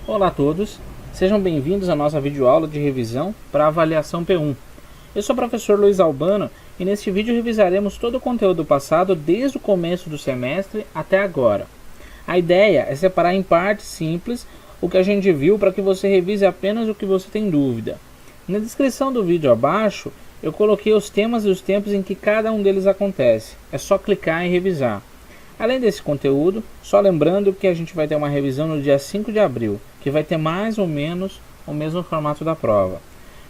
Olá a todos, sejam bem-vindos à nossa videoaula de revisão para avaliação P1. Eu sou o professor Luiz Albano e neste vídeo revisaremos todo o conteúdo passado desde o começo do semestre até agora. A ideia é separar em partes simples o que a gente viu para que você revise apenas o que você tem dúvida. Na descrição do vídeo abaixo eu coloquei os temas e os tempos em que cada um deles acontece, é só clicar e revisar. Além desse conteúdo, só lembrando que a gente vai ter uma revisão no dia 5 de abril, que vai ter mais ou menos o mesmo formato da prova.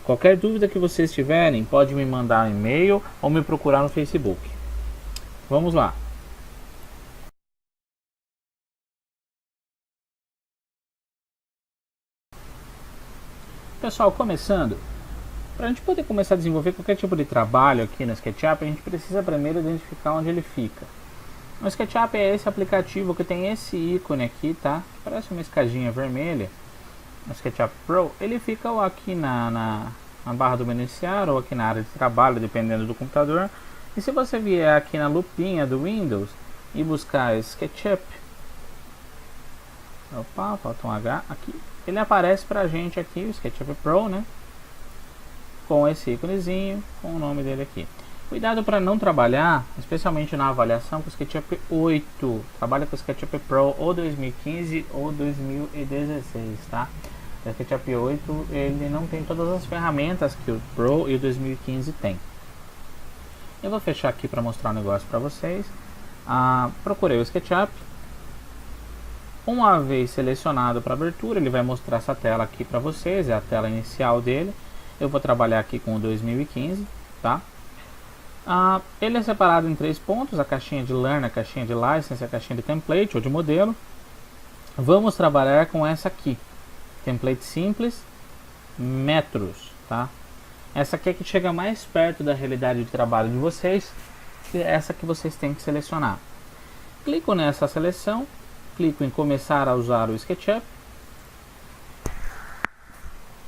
Qualquer dúvida que vocês tiverem, pode me mandar um e-mail ou me procurar no Facebook. Vamos lá! Pessoal, começando, para a gente poder começar a desenvolver qualquer tipo de trabalho aqui no SketchUp, a gente precisa primeiro identificar onde ele fica. O SketchUp é esse aplicativo que tem esse ícone aqui, tá? Parece uma escadinha vermelha. O SketchUp Pro, ele fica ou aqui na barra do iniciar ou aqui na área de trabalho, dependendo do computador. E se você vier aqui na lupinha do Windows e buscar SketchUp, opa, falta um H aqui, ele aparece pra gente aqui, o SketchUp Pro, né? Com esse íconezinho, com o nome dele aqui. Cuidado para não trabalhar, especialmente na avaliação, com o SketchUp 8. Trabalha com o SketchUp Pro ou 2015 ou 2016, tá? O SketchUp 8 ele não tem todas as ferramentas que o Pro e o 2015 tem. Eu vou fechar aqui para mostrar um negócio para vocês. Procurei o SketchUp. Uma vez selecionado para abertura, ele vai mostrar essa tela aqui para vocês, é a tela inicial dele. Eu vou trabalhar aqui com o 2015, tá? Ele é separado em 3 pontos, a caixinha de Learn, a caixinha de License, a caixinha de Template ou de modelo. Vamos trabalhar com essa aqui, Template Simples, Metros, tá? Essa aqui é que chega mais perto da realidade de trabalho de vocês, que é essa que vocês têm que selecionar. Clico nessa seleção, clico em começar a usar o SketchUp,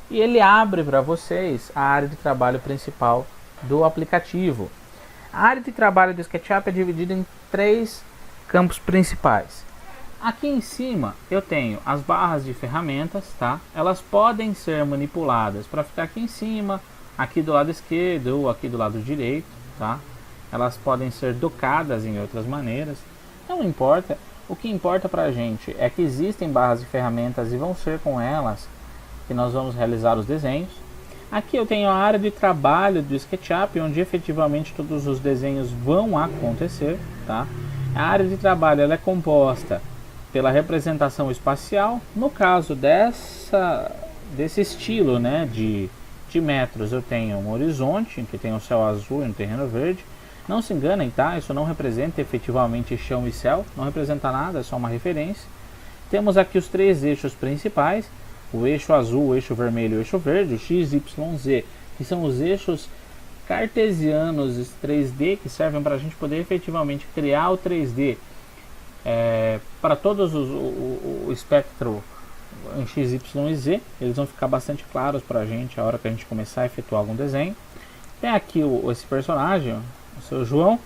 e ele abre para vocês a área de trabalho principal do aplicativo. A área de trabalho do SketchUp é dividida em 3 campos principais. Aqui em cima eu tenho as barras de ferramentas, tá? Elas podem ser manipuladas para ficar aqui em cima, aqui do lado esquerdo ou aqui do lado direito, tá? Elas podem ser docadas em outras maneiras, não importa. O que importa para a gente é que existem barras de ferramentas e vão ser com elas que nós vamos realizar os desenhos. Aqui eu tenho a área de trabalho do SketchUp, onde efetivamente todos os desenhos vão acontecer, tá? A área de trabalho ela é composta pela representação espacial. No caso desse estilo, né, de metros, eu tenho um horizonte, que tem um céu azul e um terreno verde. Não se enganem, tá? Isso não representa efetivamente chão e céu, não representa nada, é só uma referência. Temos aqui os 3 eixos principais, o eixo azul, o eixo vermelho e o eixo verde, o X, Y, Z, que são os eixos cartesianos 3D que servem para a gente poder efetivamente criar o 3D para todos o espectro em X, Y e Z. Eles vão ficar bastante claros para a gente a hora que a gente começar a efetuar algum desenho. Tem aqui esse personagem, o seu João,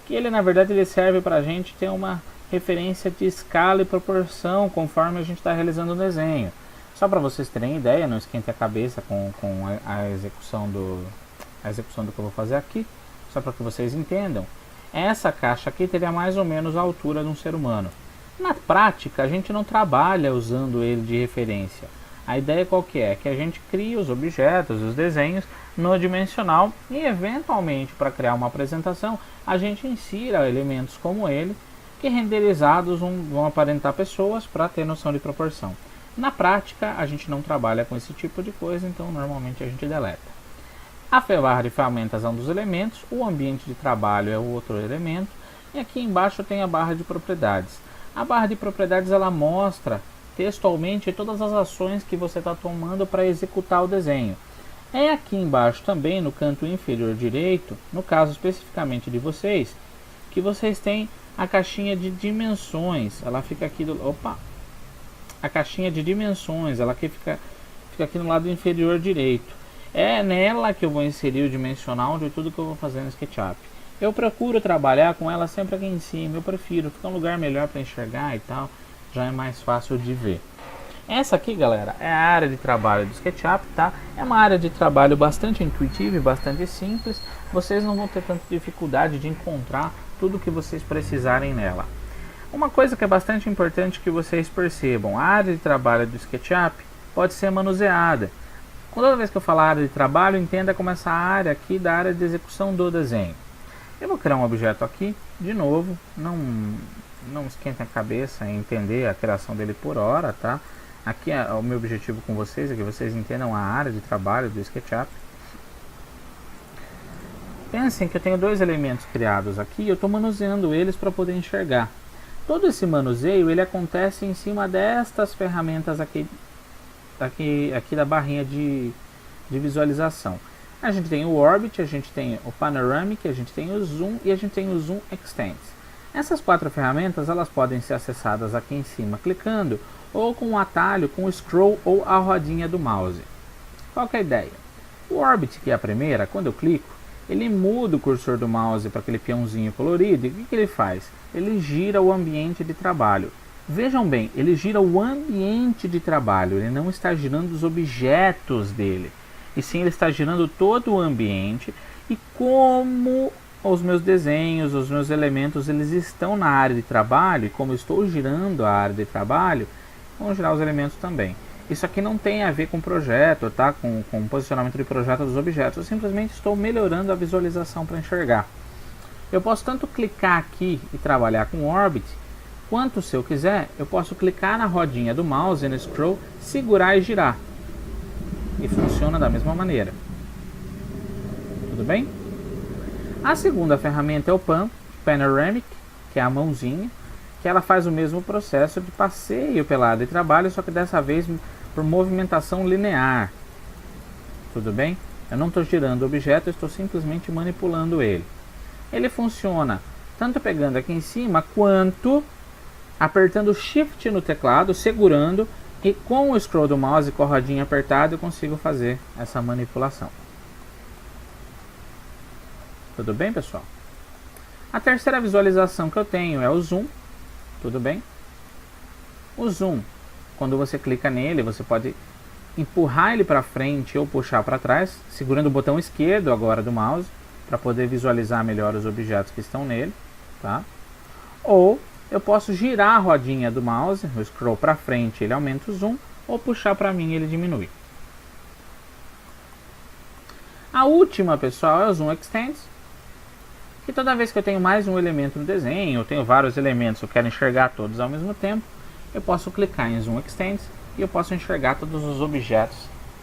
que ele na verdade ele serve para a gente ter uma referência de escala e proporção conforme a gente está realizando o desenho. Só para vocês terem ideia, não esquente a cabeça com a execução do que eu vou fazer aqui, só para que vocês entendam. Essa caixa aqui teria mais ou menos a altura de um ser humano. Na prática, a gente não trabalha usando ele de referência. A ideia qual que é? Que a gente cria os objetos, os desenhos no dimensional e eventualmente para criar uma apresentação, a gente insira elementos como ele, que renderizados vão aparentar pessoas para ter noção de proporção. Na prática, a gente não trabalha com esse tipo de coisa, então normalmente a gente deleta. A barra de ferramentas é um dos elementos, o ambiente de trabalho é o outro elemento, e aqui embaixo tem a barra de propriedades. A barra de propriedades ela mostra textualmente todas as ações que você está tomando para executar o desenho. É aqui embaixo também, no canto inferior direito, no caso especificamente de vocês, que vocês têm a caixinha de dimensões. Ela fica aqui a caixinha de dimensões, ela aqui fica aqui no lado inferior direito. É nela que eu vou inserir o dimensional de tudo que eu vou fazer no SketchUp. Eu procuro trabalhar com ela sempre aqui em cima, eu prefiro, fica um lugar melhor para enxergar e tal, já é mais fácil de ver. Essa aqui, galera, é a área de trabalho do SketchUp, tá? É uma área de trabalho bastante intuitiva e bastante simples. Vocês não vão ter tanta dificuldade de encontrar tudo o que vocês precisarem nela. Uma coisa que é bastante importante que vocês percebam, a área de trabalho do SketchUp pode ser manuseada. Toda vez que eu falar área de trabalho, entenda como essa área aqui da área de execução do desenho. Eu vou criar um objeto aqui, de novo, não esquentem a cabeça em entender a criação dele por hora, tá? Aqui é o meu objetivo com vocês, é que vocês entendam a área de trabalho do SketchUp. Pensem que eu tenho dois elementos criados aqui e eu estou manuseando eles para poder enxergar. Todo esse manuseio ele acontece em cima destas ferramentas aqui da barrinha de visualização. A gente tem o Orbit, a gente tem o Panoramic, a gente tem o Zoom e a gente tem o Zoom Extends. Essas quatro ferramentas elas podem ser acessadas aqui em cima clicando ou com um atalho com o scroll ou a rodinha do mouse. Qual que é a ideia? O Orbit, que é a primeira, quando eu clico, ele muda o cursor do mouse para aquele peãozinho colorido e o que ele faz? Ele gira o ambiente de trabalho. Vejam bem, ele gira o ambiente de trabalho, ele não está girando os objetos dele, e sim ele está girando todo o ambiente e como os meus desenhos, os meus elementos, eles estão na área de trabalho e como eu estou girando a área de trabalho, vão girar os elementos também. Isso aqui não tem a ver com projeto, tá? Com o posicionamento de projeto dos objetos, eu simplesmente estou melhorando a visualização para enxergar. Eu posso tanto clicar aqui e trabalhar com o Orbit, quanto se eu quiser, eu posso clicar na rodinha do mouse, no scroll, segurar e girar. E funciona da mesma maneira. Tudo bem? A segunda ferramenta é o Panoramic, que é a mãozinha, que ela faz o mesmo processo de passeio pela área de trabalho, só que dessa vez por movimentação linear. Tudo bem? Eu não estou girando o objeto, eu estou simplesmente manipulando ele. Ele funciona tanto pegando aqui em cima, quanto apertando Shift no teclado, segurando, e com o scroll do mouse com a rodinha apertada eu consigo fazer essa manipulação. Tudo bem, pessoal? A terceira visualização que eu tenho é o Zoom. Tudo bem? O Zoom, quando você clica nele, você pode empurrar ele para frente ou puxar para trás, segurando o botão esquerdo agora do mouse, para poder visualizar melhor os objetos que estão nele, tá? Ou eu posso girar a rodinha do mouse, o scroll para frente ele aumenta o zoom, ou puxar para mim ele diminui. A última, pessoal, é o Zoom Extends, que toda vez que eu tenho mais um elemento no desenho, eu tenho vários elementos, eu quero enxergar todos ao mesmo tempo, eu posso clicar em Zoom Extends e eu posso enxergar todos os objetos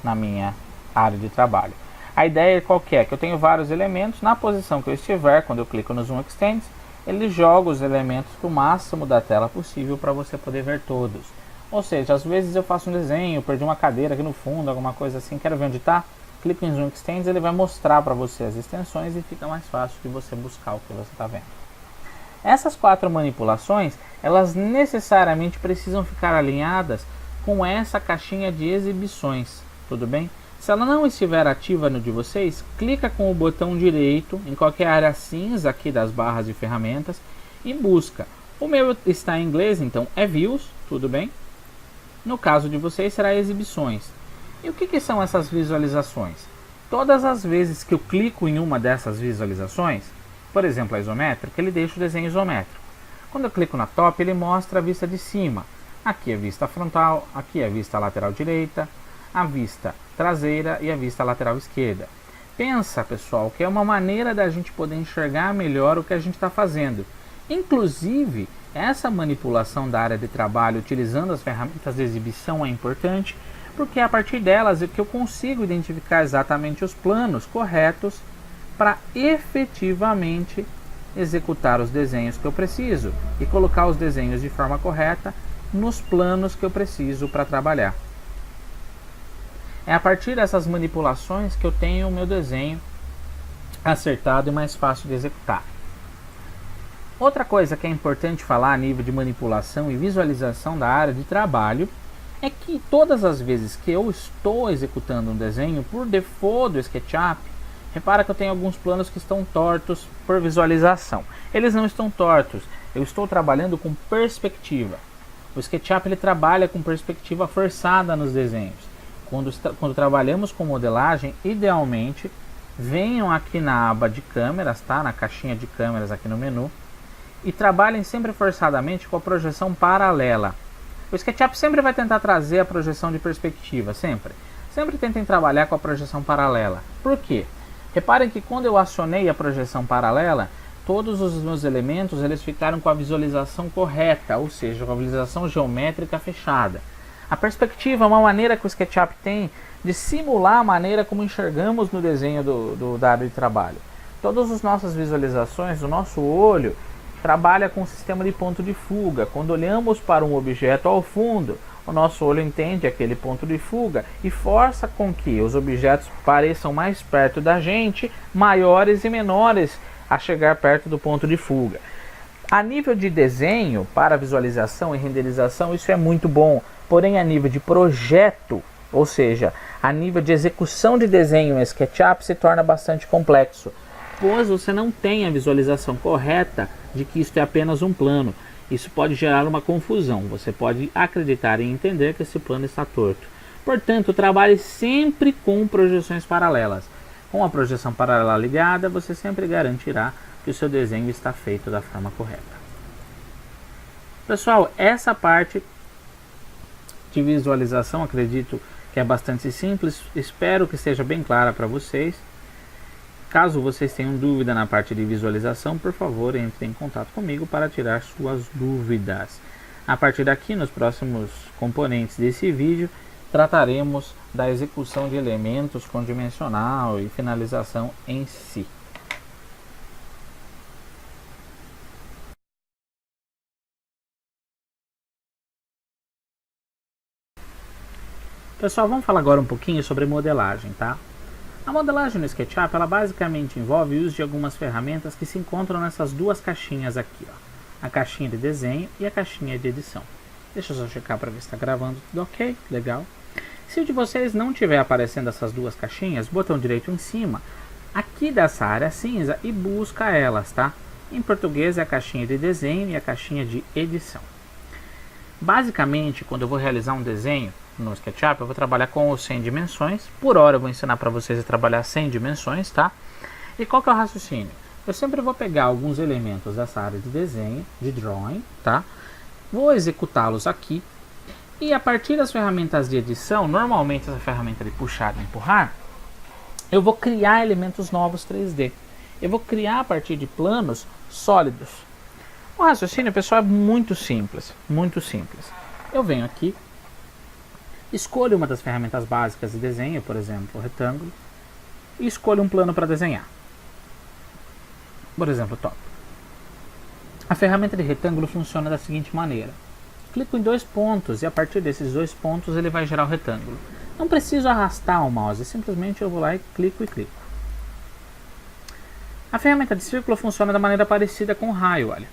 na minha área de trabalho. A ideia é qual que é? Que eu tenho vários elementos, na posição que eu estiver, quando eu clico no Zoom Extends, ele joga os elementos para o máximo da tela possível para você poder ver todos. Ou seja, às vezes eu faço um desenho, perdi uma cadeira aqui no fundo, alguma coisa assim, quero ver onde está, clico em Zoom Extends, ele vai mostrar para você as extensões e fica mais fácil de você buscar o que você está vendo. Essas quatro manipulações, elas necessariamente precisam ficar alinhadas com essa caixinha de exibições, tudo bem? Se ela não estiver ativa no de vocês, clica com o botão direito em qualquer área cinza aqui das barras de ferramentas e busca. O meu está em inglês, então é Views, tudo bem? No caso de vocês será Exibições. E o que são essas visualizações? Todas as vezes que eu clico em uma dessas visualizações, por exemplo a isométrica, ele deixa o desenho isométrico. Quando eu clico na top, ele mostra a vista de cima. Aqui é a vista frontal, aqui é a vista lateral direita, a vista traseira e a vista lateral esquerda. Pensa, pessoal, que é uma maneira da gente poder enxergar melhor o que a gente está fazendo. Inclusive, essa manipulação da área de trabalho utilizando as ferramentas de exibição é importante, porque é a partir delas é que eu consigo identificar exatamente os planos corretos para efetivamente executar os desenhos que eu preciso e colocar os desenhos de forma correta nos planos que eu preciso para trabalhar. É a partir dessas manipulações que eu tenho o meu desenho acertado e mais fácil de executar. Outra coisa que é importante falar a nível de manipulação e visualização da área de trabalho é que todas as vezes que eu estou executando um desenho por default do SketchUp, repara que eu tenho alguns planos que estão tortos por visualização. Eles não estão tortos, eu estou trabalhando com perspectiva. O SketchUp ele trabalha com perspectiva forçada nos desenhos. Quando trabalhamos com modelagem, idealmente, venham aqui na aba de câmeras, tá? Na caixinha de câmeras aqui no menu, e trabalhem sempre forçadamente com a projeção paralela. O SketchUp sempre vai tentar trazer a projeção de perspectiva, sempre. Sempre tentem trabalhar com a projeção paralela. Por quê? Reparem que quando eu acionei a projeção paralela, todos os meus elementos eles ficaram com a visualização correta, ou seja, com a visualização geométrica fechada. A perspectiva é uma maneira que o SketchUp tem de simular a maneira como enxergamos no desenho da área de trabalho. Todas as nossas visualizações, o nosso olho trabalha com o sistema de ponto de fuga. Quando olhamos para um objeto ao fundo, o nosso olho entende aquele ponto de fuga e força com que os objetos pareçam mais perto da gente, maiores e menores a chegar perto do ponto de fuga. A nível de desenho, para visualização e renderização, isso é muito bom. Porém, a nível de projeto, ou seja, a nível de execução de desenho em SketchUp, se torna bastante complexo, pois você não tem a visualização correta de que isto é apenas um plano. Isso pode gerar uma confusão. Você pode acreditar e entender que esse plano está torto. Portanto, trabalhe sempre com projeções paralelas. Com a projeção paralela ligada, você sempre garantirá que o seu desenho está feito da forma correta. Pessoal, essa parte de visualização acredito que é bastante simples. Espero que seja bem clara para vocês. Caso vocês tenham dúvida na parte de visualização, por favor, entre em contato comigo para tirar suas dúvidas. A partir daqui, nos próximos componentes desse vídeo, trataremos da execução de elementos com dimensional e finalização em si. Pessoal, vamos falar agora um pouquinho sobre modelagem, tá? A modelagem no SketchUp, ela basicamente envolve o uso de algumas ferramentas que se encontram nessas duas caixinhas aqui, ó. A caixinha de desenho e a caixinha de edição. Deixa eu só checar para ver se está gravando tudo ok, legal. Se o de vocês não estiver aparecendo essas duas caixinhas, botão direito em cima, aqui dessa área cinza e busca elas, tá? Em português é a caixinha de desenho e a caixinha de edição. Basicamente, quando eu vou realizar um desenho no SketchUp, eu vou trabalhar com os 100 dimensões. Por hora eu vou ensinar para vocês a trabalhar 100 dimensões, tá? E qual que é o raciocínio? Eu sempre vou pegar alguns elementos dessa área de desenho, de drawing, tá? Vou executá-los aqui. E a partir das ferramentas de edição, normalmente essa ferramenta de puxar e empurrar, eu vou criar elementos novos 3D. Eu vou criar a partir de planos sólidos. O raciocínio, pessoal, é muito simples, muito simples. Eu venho aqui, escolho uma das ferramentas básicas de desenho, por exemplo, o retângulo, e escolho um plano para desenhar. Por exemplo, top. A ferramenta de retângulo funciona da seguinte maneira. Clico em dois pontos e a partir desses dois pontos ele vai gerar o retângulo. Não preciso arrastar o mouse, simplesmente eu vou lá e clico. A ferramenta de círculo funciona da maneira parecida com o raio, olha.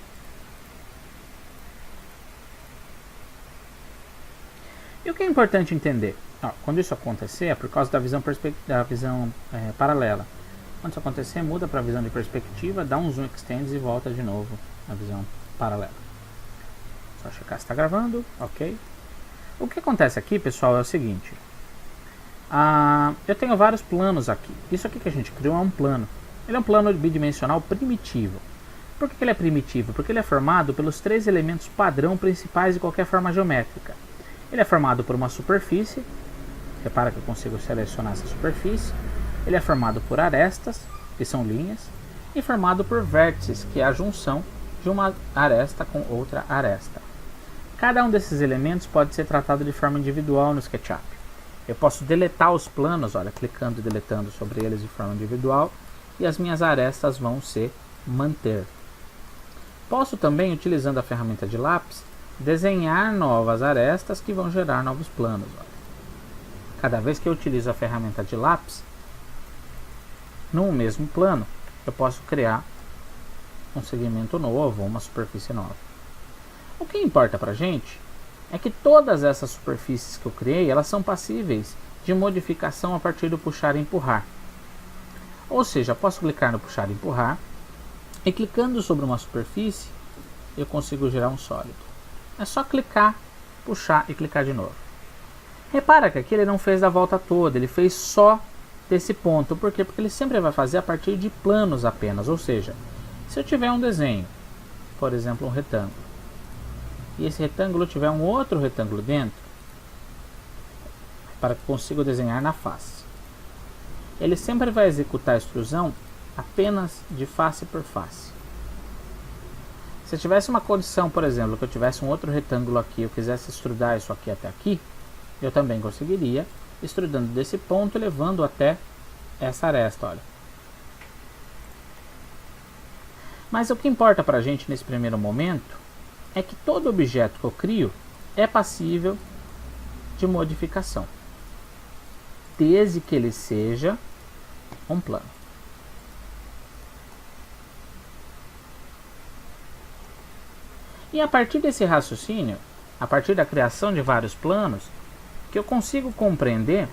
E o que é importante entender? Quando isso acontecer, é por causa da visão paralela. Quando isso acontecer, muda para a visão de perspectiva, dá um zoom extends e volta de novo à visão paralela. Só checar se está gravando, ok. O que acontece aqui, pessoal, é o seguinte. Eu tenho vários planos aqui. Isso aqui que a gente criou é um plano. Ele é um plano bidimensional primitivo. Por que ele é primitivo? Porque ele é formado pelos 3 elementos padrão principais de qualquer forma geométrica. Ele é formado por uma superfície. Repara que eu consigo selecionar essa superfície. Ele é formado por arestas, que são linhas. E formado por vértices, que é a junção de uma aresta com outra aresta. Cada um desses elementos pode ser tratado de forma individual no SketchUp. Eu posso deletar os planos, olha, clicando e deletando sobre eles de forma individual, e as minhas arestas vão se manter. Posso também, utilizando a ferramenta de lápis, desenhar novas arestas que vão gerar novos planos. Olha. Cada vez que eu utilizo a ferramenta de lápis, no mesmo plano, eu posso criar um segmento novo, uma superfície nova. O que importa pra gente é que todas essas superfícies que eu criei, elas são passíveis de modificação a partir do puxar e empurrar. Ou seja, posso clicar no puxar e empurrar e clicando sobre uma superfície, eu consigo gerar um sólido. É só clicar puxar e clicar de novo. Repara que aqui ele não fez a volta toda, ele fez só desse ponto. Por quê? Porque ele sempre vai fazer a partir de planos apenas. Ou seja, se eu tiver um desenho, por exemplo, um retângulo, e esse retângulo tiver um outro retângulo dentro, para que eu consiga desenhar na face, ele sempre vai executar a extrusão apenas de face por face. Se eu tivesse uma condição, por exemplo, que eu tivesse um outro retângulo aqui, eu quisesse extrudar isso aqui até aqui, eu também conseguiria, extrudando desse ponto e levando até essa aresta, olha. Mas o que importa para a gente nesse primeiro momento é que todo objeto que eu crio é passível de modificação, desde que ele seja um plano. E a partir desse raciocínio, a partir da criação de vários planos, que eu consigo compreender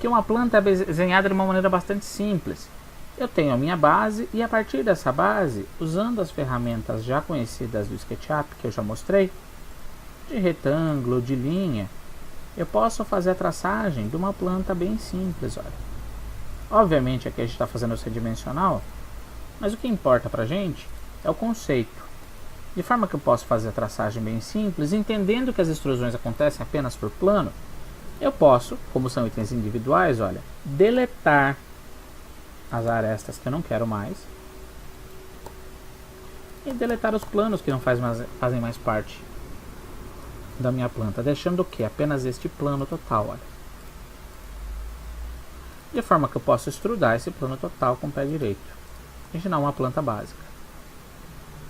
que uma planta é desenhada de uma maneira bastante simples. Eu tenho a minha base e a partir dessa base, usando as ferramentas já conhecidas do SketchUp, que eu já mostrei, de retângulo, de linha, eu posso fazer a traçagem de uma planta bem simples, olha. Obviamente aqui a gente está fazendo o tridimensional, mas o que importa para a gente é o conceito. De forma que eu posso fazer a traçagem bem simples, entendendo que as extrusões acontecem apenas por plano, eu posso, como são itens individuais, olha, deletar as arestas que eu não quero mais e deletar os planos que não fazem mais parte da minha planta, deixando o que? Apenas este plano total, olha. De forma que eu posso extrudar esse plano total com o pé direito e gerar uma planta básica.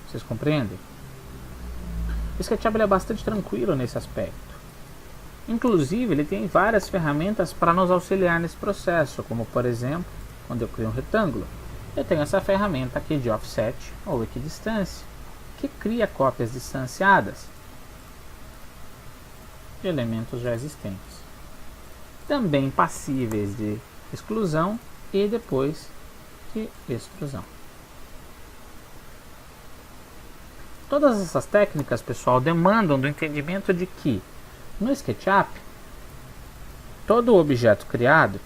Vocês compreendem? O SketchUp é bastante tranquilo nesse aspecto. Inclusive, ele tem várias ferramentas para nos auxiliar nesse processo, como por exemplo, quando eu crio um retângulo, eu tenho essa ferramenta aqui de offset ou equidistância, que cria cópias distanciadas de elementos já existentes, também passíveis de exclusão e depois de extrusão. Todas essas técnicas, pessoal, demandam do entendimento de que no SketchUp, todo objeto criado,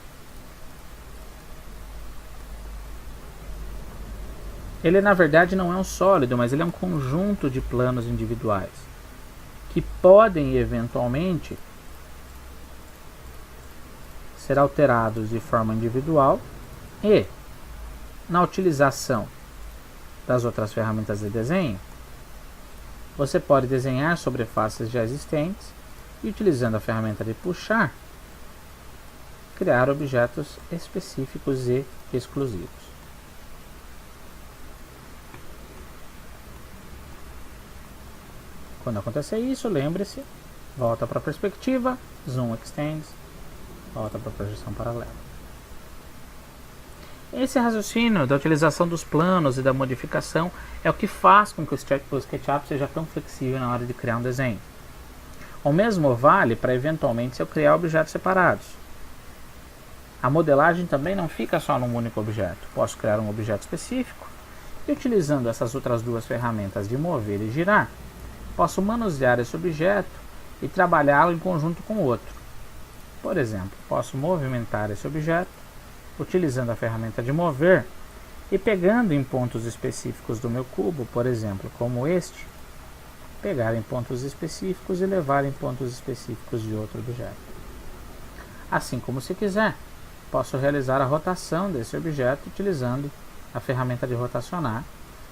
ele na verdade não é um sólido, mas ele é um conjunto de planos individuais que podem eventualmente ser alterados de forma individual e, na utilização das outras ferramentas de desenho, você pode desenhar sobre faces já existentes e, utilizando a ferramenta de puxar, criar objetos específicos e exclusivos. Quando acontecer isso, lembre-se, volta para a perspectiva, zoom extends, volta para a projeção paralela. Esse raciocínio da utilização dos planos e da modificação é o que faz com que o SketchUp seja tão flexível na hora de criar um desenho. O mesmo vale para eventualmente se eu criar objetos separados. A modelagem também não fica só num único objeto. Posso criar um objeto específico e, utilizando essas outras duas ferramentas de mover e girar, posso manusear esse objeto e trabalhá-lo em conjunto com o outro. Por exemplo, posso movimentar esse objeto utilizando a ferramenta de mover e pegando em pontos específicos do meu cubo, por exemplo, como este, pegar em pontos específicos e levar em pontos específicos de outro objeto. Assim como, se quiser, posso realizar a rotação desse objeto utilizando a ferramenta de rotacionar,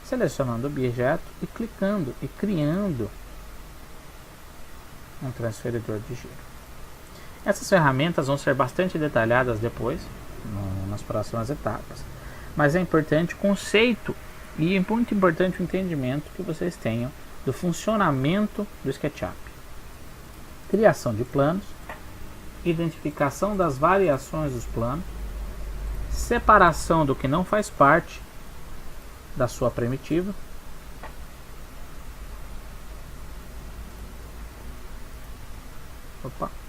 selecionando o objeto e clicando e criando um transferidor de giro. Essas ferramentas vão ser bastante detalhadas depois, nas próximas etapas, mas é importante o conceito e é muito importante o entendimento que vocês tenham do funcionamento do SketchUp. Criação de planos, identificação das variações dos planos, separação do que não faz parte da sua primitiva,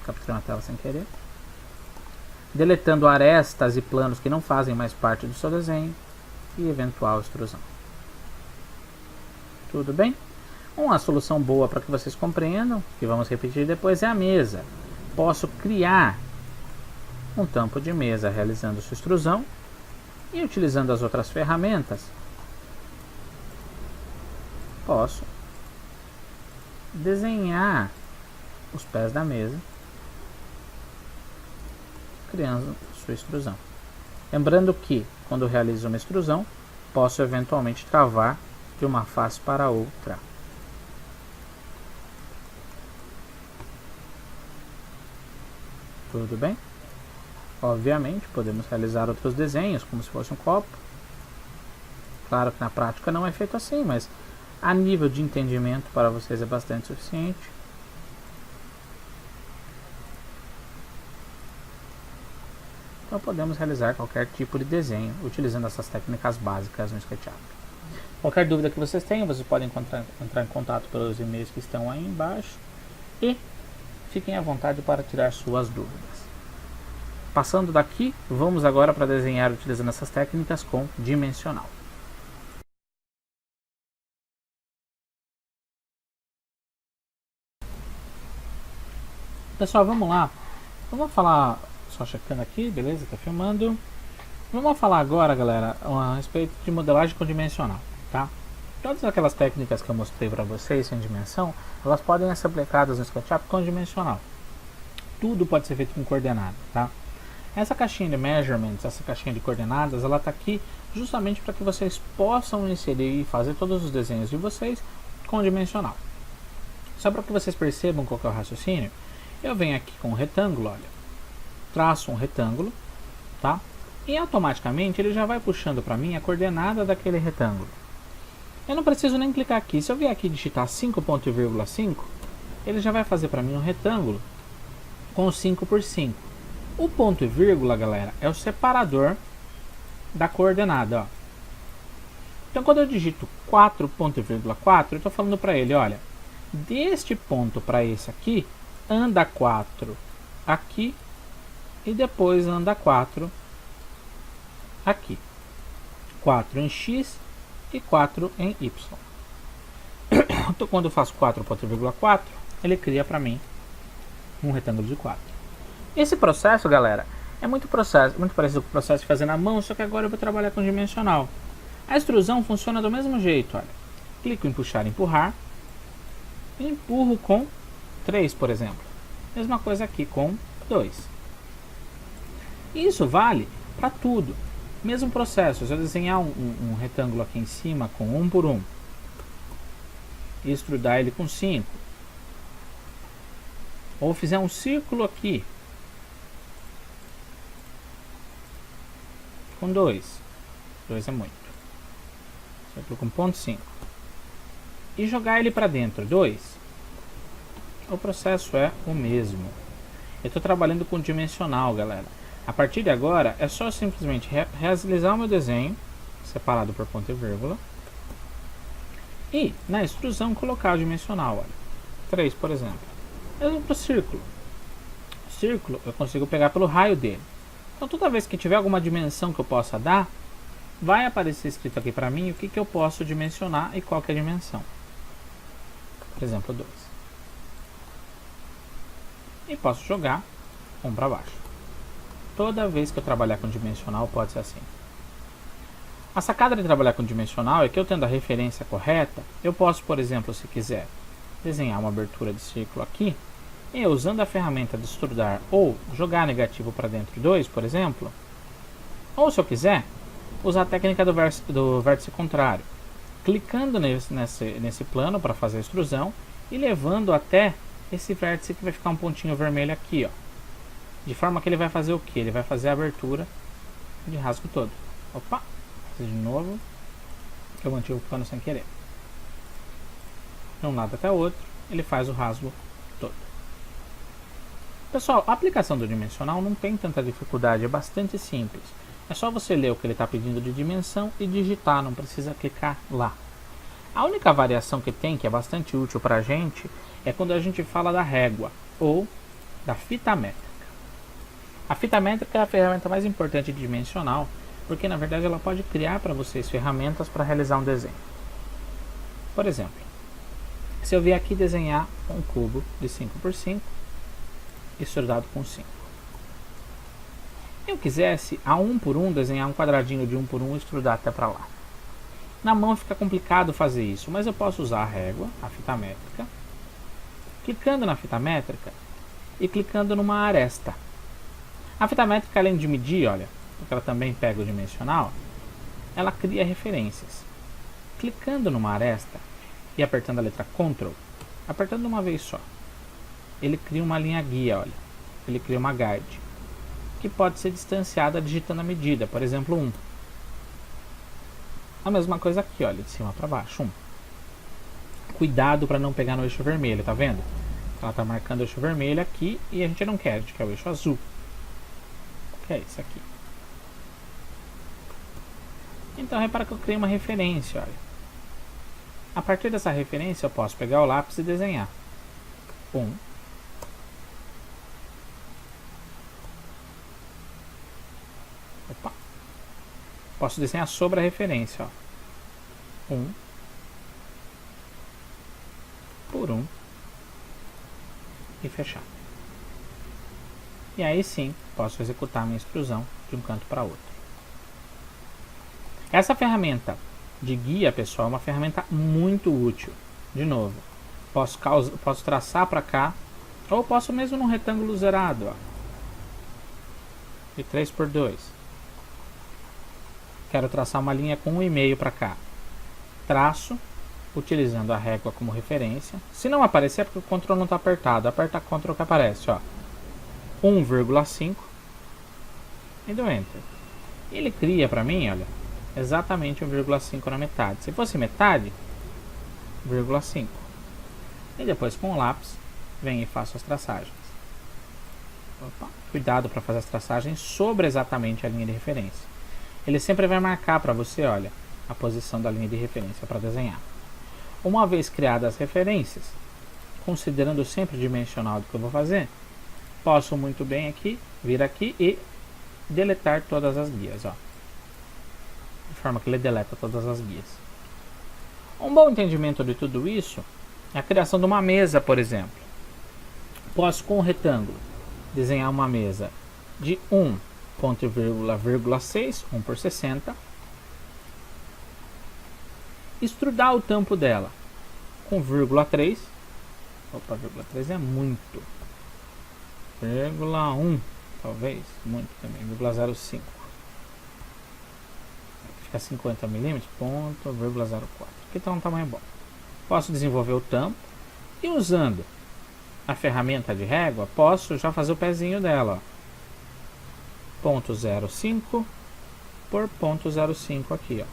capturei uma tela sem querer, deletando arestas e planos que não fazem mais parte do seu desenho e eventual extrusão. Tudo bem? Uma solução boa para que vocês compreendam, que vamos repetir depois, é a mesa. Posso criar um tampo de mesa realizando sua extrusão e utilizando as outras ferramentas, posso desenhar os pés da mesa, criando sua extrusão. Lembrando que, quando eu realizo uma extrusão, posso eventualmente travar de uma face para outra. Tudo bem? Obviamente, podemos realizar outros desenhos, como se fosse um copo. Claro que na prática não é feito assim, mas a nível de entendimento para vocês é bastante suficiente. Então podemos realizar qualquer tipo de desenho utilizando essas técnicas básicas no SketchUp. Qualquer dúvida que vocês tenham, vocês podem entrar em contato pelos e-mails que estão aí embaixo e fiquem à vontade para tirar suas dúvidas. Passando daqui, vamos agora para desenhar utilizando essas técnicas com dimensional. Pessoal, vamos lá. Vamos falar, só checando aqui, beleza? Tá filmando. Vamos falar agora, galera, a respeito de modelagem com dimensional, tá? Todas aquelas técnicas que eu mostrei para vocês sem dimensão, elas podem ser aplicadas no SketchUp com dimensional. Tudo pode ser feito com coordenada, tá? Essa caixinha de measurements, essa caixinha de coordenadas, ela está aqui justamente para que vocês possam inserir e fazer todos os desenhos de vocês com dimensional. Só para que vocês percebam qual que é o raciocínio, eu venho aqui com um retângulo, olha, traço um retângulo, tá? E automaticamente ele já vai puxando para mim a coordenada daquele retângulo. Eu não preciso nem clicar aqui. Se eu vier aqui digitar 5,5, ele já vai fazer para mim um retângulo com 5 por 5. O ponto e vírgula, galera, é o separador da coordenada, ó. Então, quando eu digito 4,4, eu estou falando para ele, olha, deste ponto para esse aqui, anda 4 aqui e depois anda 4 aqui. 4 em X e 4 em Y. Então, quando eu faço 4,4, ele cria para mim um retângulo de 4. Esse processo, galera, é muito parecido com o processo de fazer na mão, só que agora eu vou trabalhar com dimensional. A extrusão funciona do mesmo jeito, olha. Clico em puxar e empurrar. E empurro com 3, por exemplo. Mesma coisa aqui com 2. Isso vale para tudo. Mesmo processo, se eu desenhar um retângulo aqui em cima com 1 por 1 e extrudar ele com 5, ou fizer um círculo aqui com 2 é muito, círculo com ponto 5, e jogar ele para dentro 2, o processo é o mesmo. Eu estou trabalhando com dimensional, galera. A partir de agora é só simplesmente realizar o meu desenho separado por ponto e vírgula e na extrusão colocar o dimensional, olha, 3, por exemplo. Mesmo para o círculo. O círculo eu consigo pegar pelo raio dele. Então toda vez que tiver alguma dimensão que eu possa dar, vai aparecer escrito aqui para mim o que eu posso dimensionar e qual que é a dimensão. Por exemplo, 2. E posso jogar 1 para baixo. Toda vez que eu trabalhar com dimensional pode ser assim. A sacada de trabalhar com dimensional é que eu tendo a referência correta, eu posso, por exemplo, se quiser, desenhar uma abertura de círculo aqui, e usando a ferramenta de extrudar ou jogar negativo para dentro 2, por exemplo, ou se eu quiser, usar a técnica do vértice contrário, clicando nesse plano para fazer a extrusão e levando até esse vértice que vai ficar um pontinho vermelho aqui, ó. De forma que ele vai fazer o que? Ele vai fazer a abertura de rasgo todo. Opa! De novo, que eu mantive o plano sem querer. De um lado até o outro, ele faz o rasgo todo. Pessoal, a aplicação do dimensional não tem tanta dificuldade, é bastante simples. É só você ler o que ele está pedindo de dimensão e digitar, não precisa clicar lá. A única variação que tem, que é bastante útil para a gente, é quando a gente fala da régua ou da fita métrica. A fita métrica é a ferramenta mais importante de dimensional, porque na verdade ela pode criar para vocês ferramentas para realizar um desenho. Por exemplo, se eu vier aqui desenhar um cubo de 5 por 5, extrudado com 5. Se eu quisesse, a 1 por 1, desenhar um quadradinho de 1 por 1 e extrudar até para lá. Na mão fica complicado fazer isso, mas eu posso usar a régua, a fita métrica, clicando na fita métrica e clicando numa aresta. A fita métrica, além de medir, olha, porque ela também pega o dimensional, ela cria referências. Clicando numa aresta e apertando a letra Ctrl, apertando uma vez só, ele cria uma linha guia, olha, ele cria uma guide, que pode ser distanciada digitando a medida, por exemplo 1. A mesma coisa aqui, olha, de cima para baixo, 1. Cuidado para não pegar no eixo vermelho, tá vendo? Ela está marcando o eixo vermelho aqui e a gente não quer, a gente quer o eixo azul. Que é isso aqui. Então repara que eu criei uma referência, olha. A partir dessa referência eu posso pegar o lápis e desenhar. 1. Opa. Posso desenhar sobre a referência, ó. 1 por 1 e fechar. E aí sim, posso executar minha extrusão de um canto para outro. Essa ferramenta de guia, pessoal, é uma ferramenta muito útil. De novo, posso traçar para cá, ou posso mesmo num retângulo zerado, ó, de 3 por 2. Quero traçar uma linha com 1,5 para cá. Traço, utilizando a régua como referência. Se não aparecer é porque o Ctrl não está apertado. Aperta Ctrl que aparece, ó. 1,5 e dou Enter. Ele cria para mim, olha, exatamente 1,5 na metade. Se fosse metade, 0,5. E depois com o lápis, venho e faço as traçagens. Opa, cuidado para fazer as traçagens sobre exatamente a linha de referência. Ele sempre vai marcar para você, olha, a posição da linha de referência para desenhar. Uma vez criadas as referências, considerando sempre o dimensional do que eu vou fazer, posso muito bem aqui, vir aqui e deletar todas as guias, ó. De forma que ele deleta todas as guias. Um bom entendimento de tudo isso é a criação de uma mesa, por exemplo. Posso, com um retângulo, desenhar uma mesa de 1,6, 1 por 60, extrudar o tampo dela com 0,3, opa, 0,3 é muito, 0,1 talvez, muito também, 0,05, fica 50 milímetros, ponto, 0,04, aqui está um tamanho bom. Posso desenvolver o tampo e, usando a ferramenta de régua, posso já fazer o pezinho dela, ó. Ponto 0,5 por ponto 0,5 aqui, ó,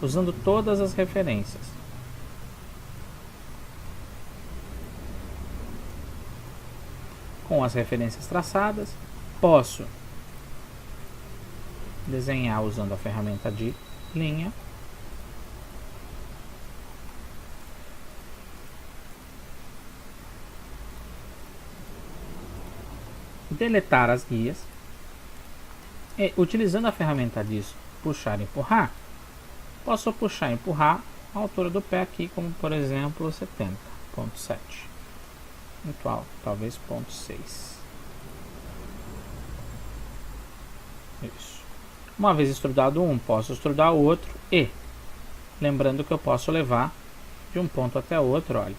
usando todas as referências. Com as referências traçadas, posso desenhar usando a ferramenta de linha. Deletar as guias. E, utilizando a ferramenta disso, puxar e empurrar, posso puxar e empurrar a altura do pé aqui, como por exemplo 70,7. Muito alto, talvez 0,6. Isso. Uma vez extrudado um, posso extrudar o outro e, lembrando que eu posso levar de um ponto até outro, olha,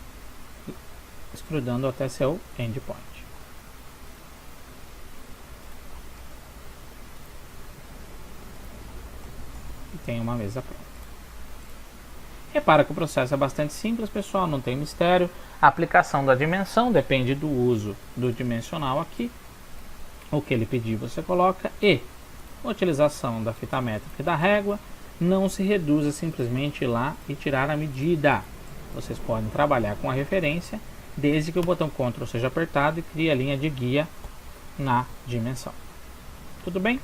extrudando até seu endpoint. Tem uma mesa pronta. Repara que o processo é bastante simples, pessoal, não tem mistério. A aplicação da dimensão depende do uso do dimensional aqui. O que ele pedir você coloca, e a utilização da fita métrica e da régua não se reduz a simplesmente ir lá e tirar a medida. Vocês podem trabalhar com a referência desde que o botão Ctrl seja apertado e crie a linha de guia na dimensão. Tudo bem?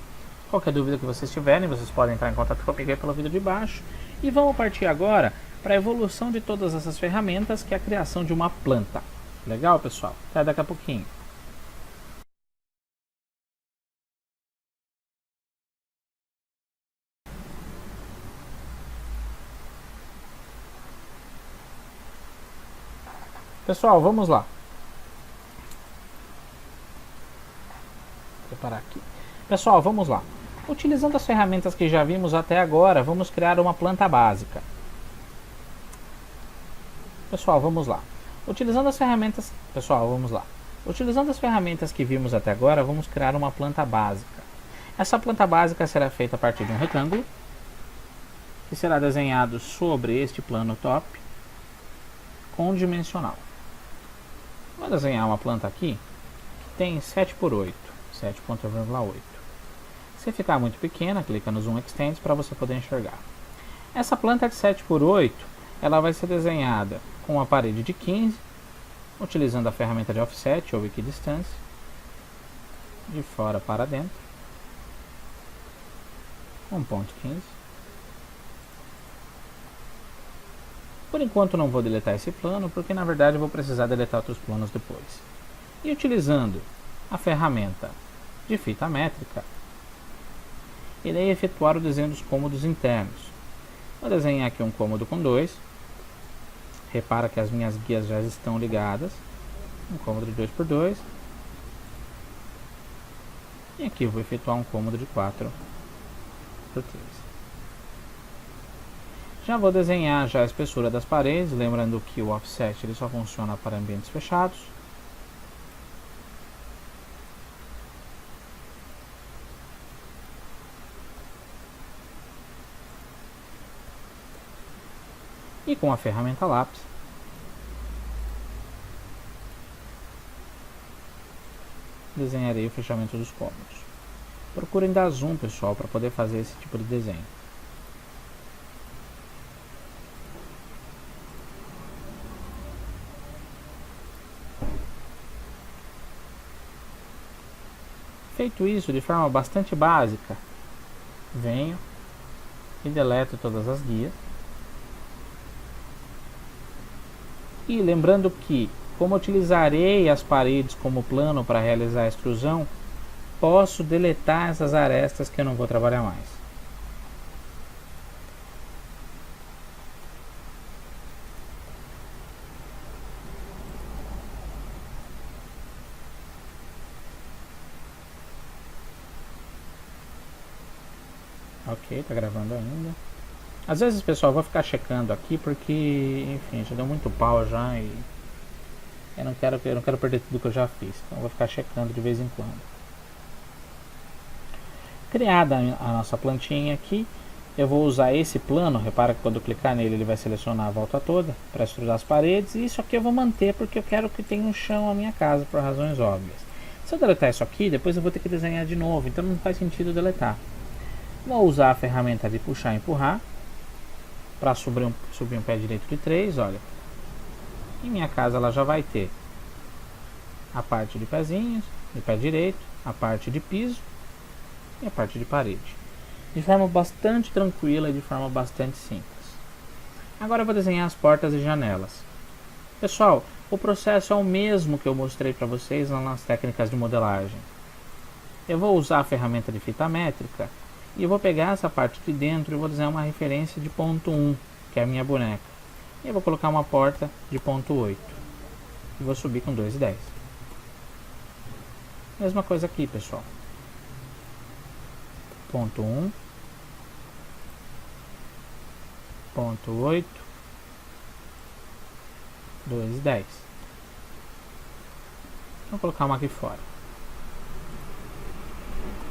Qualquer dúvida que vocês tiverem, vocês podem entrar em contato comigo aí pelo vídeo de baixo. E vamos partir agora para a evolução de todas essas ferramentas, que é a criação de uma planta. Legal, pessoal? Até daqui a pouquinho. Pessoal, vamos lá. Vou preparar aqui. Pessoal, vamos lá. Utilizando as ferramentas que já vimos até agora, vamos criar uma planta básica. Pessoal, vamos lá. Utilizando as ferramentas que vimos até agora, vamos criar uma planta básica. Essa planta básica será feita a partir de um retângulo, que será desenhado sobre este plano top, com um dimensional. Vou desenhar uma planta aqui, que tem 7 por 8, 7,8. Se ficar muito pequena, clica no Zoom Extends para você poder enxergar. Essa planta de 7 por 8, ela vai ser desenhada com uma parede de 15, utilizando a ferramenta de offset ou equidistância, de fora para dentro, 1,15. Por enquanto não vou deletar esse plano, porque na verdade eu vou precisar deletar outros planos depois. E utilizando a ferramenta de fita métrica, irei efetuar o desenho dos cômodos internos. Vou desenhar aqui um cômodo com 2. Repara que as minhas guias já estão ligadas. Um cômodo de 2 por 2. E aqui eu vou efetuar um cômodo de 4 por 3. Já vou desenhar já a espessura das paredes, lembrando que o offset ele só funciona para ambientes fechados. E com a ferramenta lápis, desenharei o fechamento dos cômodos. Procurem dar zoom, pessoal, para poder fazer esse tipo de desenho. Feito isso de forma bastante básica, venho e deleto todas as guias. E lembrando que, como utilizarei as paredes como plano para realizar a extrusão, posso deletar essas arestas que eu não vou trabalhar mais. Ok, tá gravando ainda. Às vezes, pessoal, eu vou ficar checando aqui porque, enfim, já deu muito pau já e eu não quero perder tudo que eu já fiz. Então eu vou ficar checando de vez em quando. Criada a nossa plantinha aqui, eu vou usar esse plano. Repara que quando eu clicar nele ele vai selecionar a volta toda para estruturar as paredes. E isso aqui eu vou manter porque eu quero que tenha um chão a minha casa por razões óbvias. Se eu deletar isso aqui, depois eu vou ter que desenhar de novo, então não faz sentido deletar. Vou usar a ferramenta de puxar e empurrar para subir um pé direito de 3, olha. Em minha casa ela já vai ter a parte de pezinhos, de pé direito, a parte de piso e a parte de parede. De forma bastante tranquila e de forma bastante simples. Agora eu vou desenhar as portas e janelas. Pessoal, o processo é o mesmo que eu mostrei para vocês nas técnicas de modelagem. Eu vou usar a ferramenta de fita métrica e eu vou pegar essa parte de dentro e vou desenhar uma referência de ponto 1, que é a minha boneca. E eu vou colocar uma porta de ponto 8. E vou subir com 2,10. Mesma coisa aqui, pessoal. Ponto 1. Ponto 8. 2,10. Vou colocar uma aqui fora.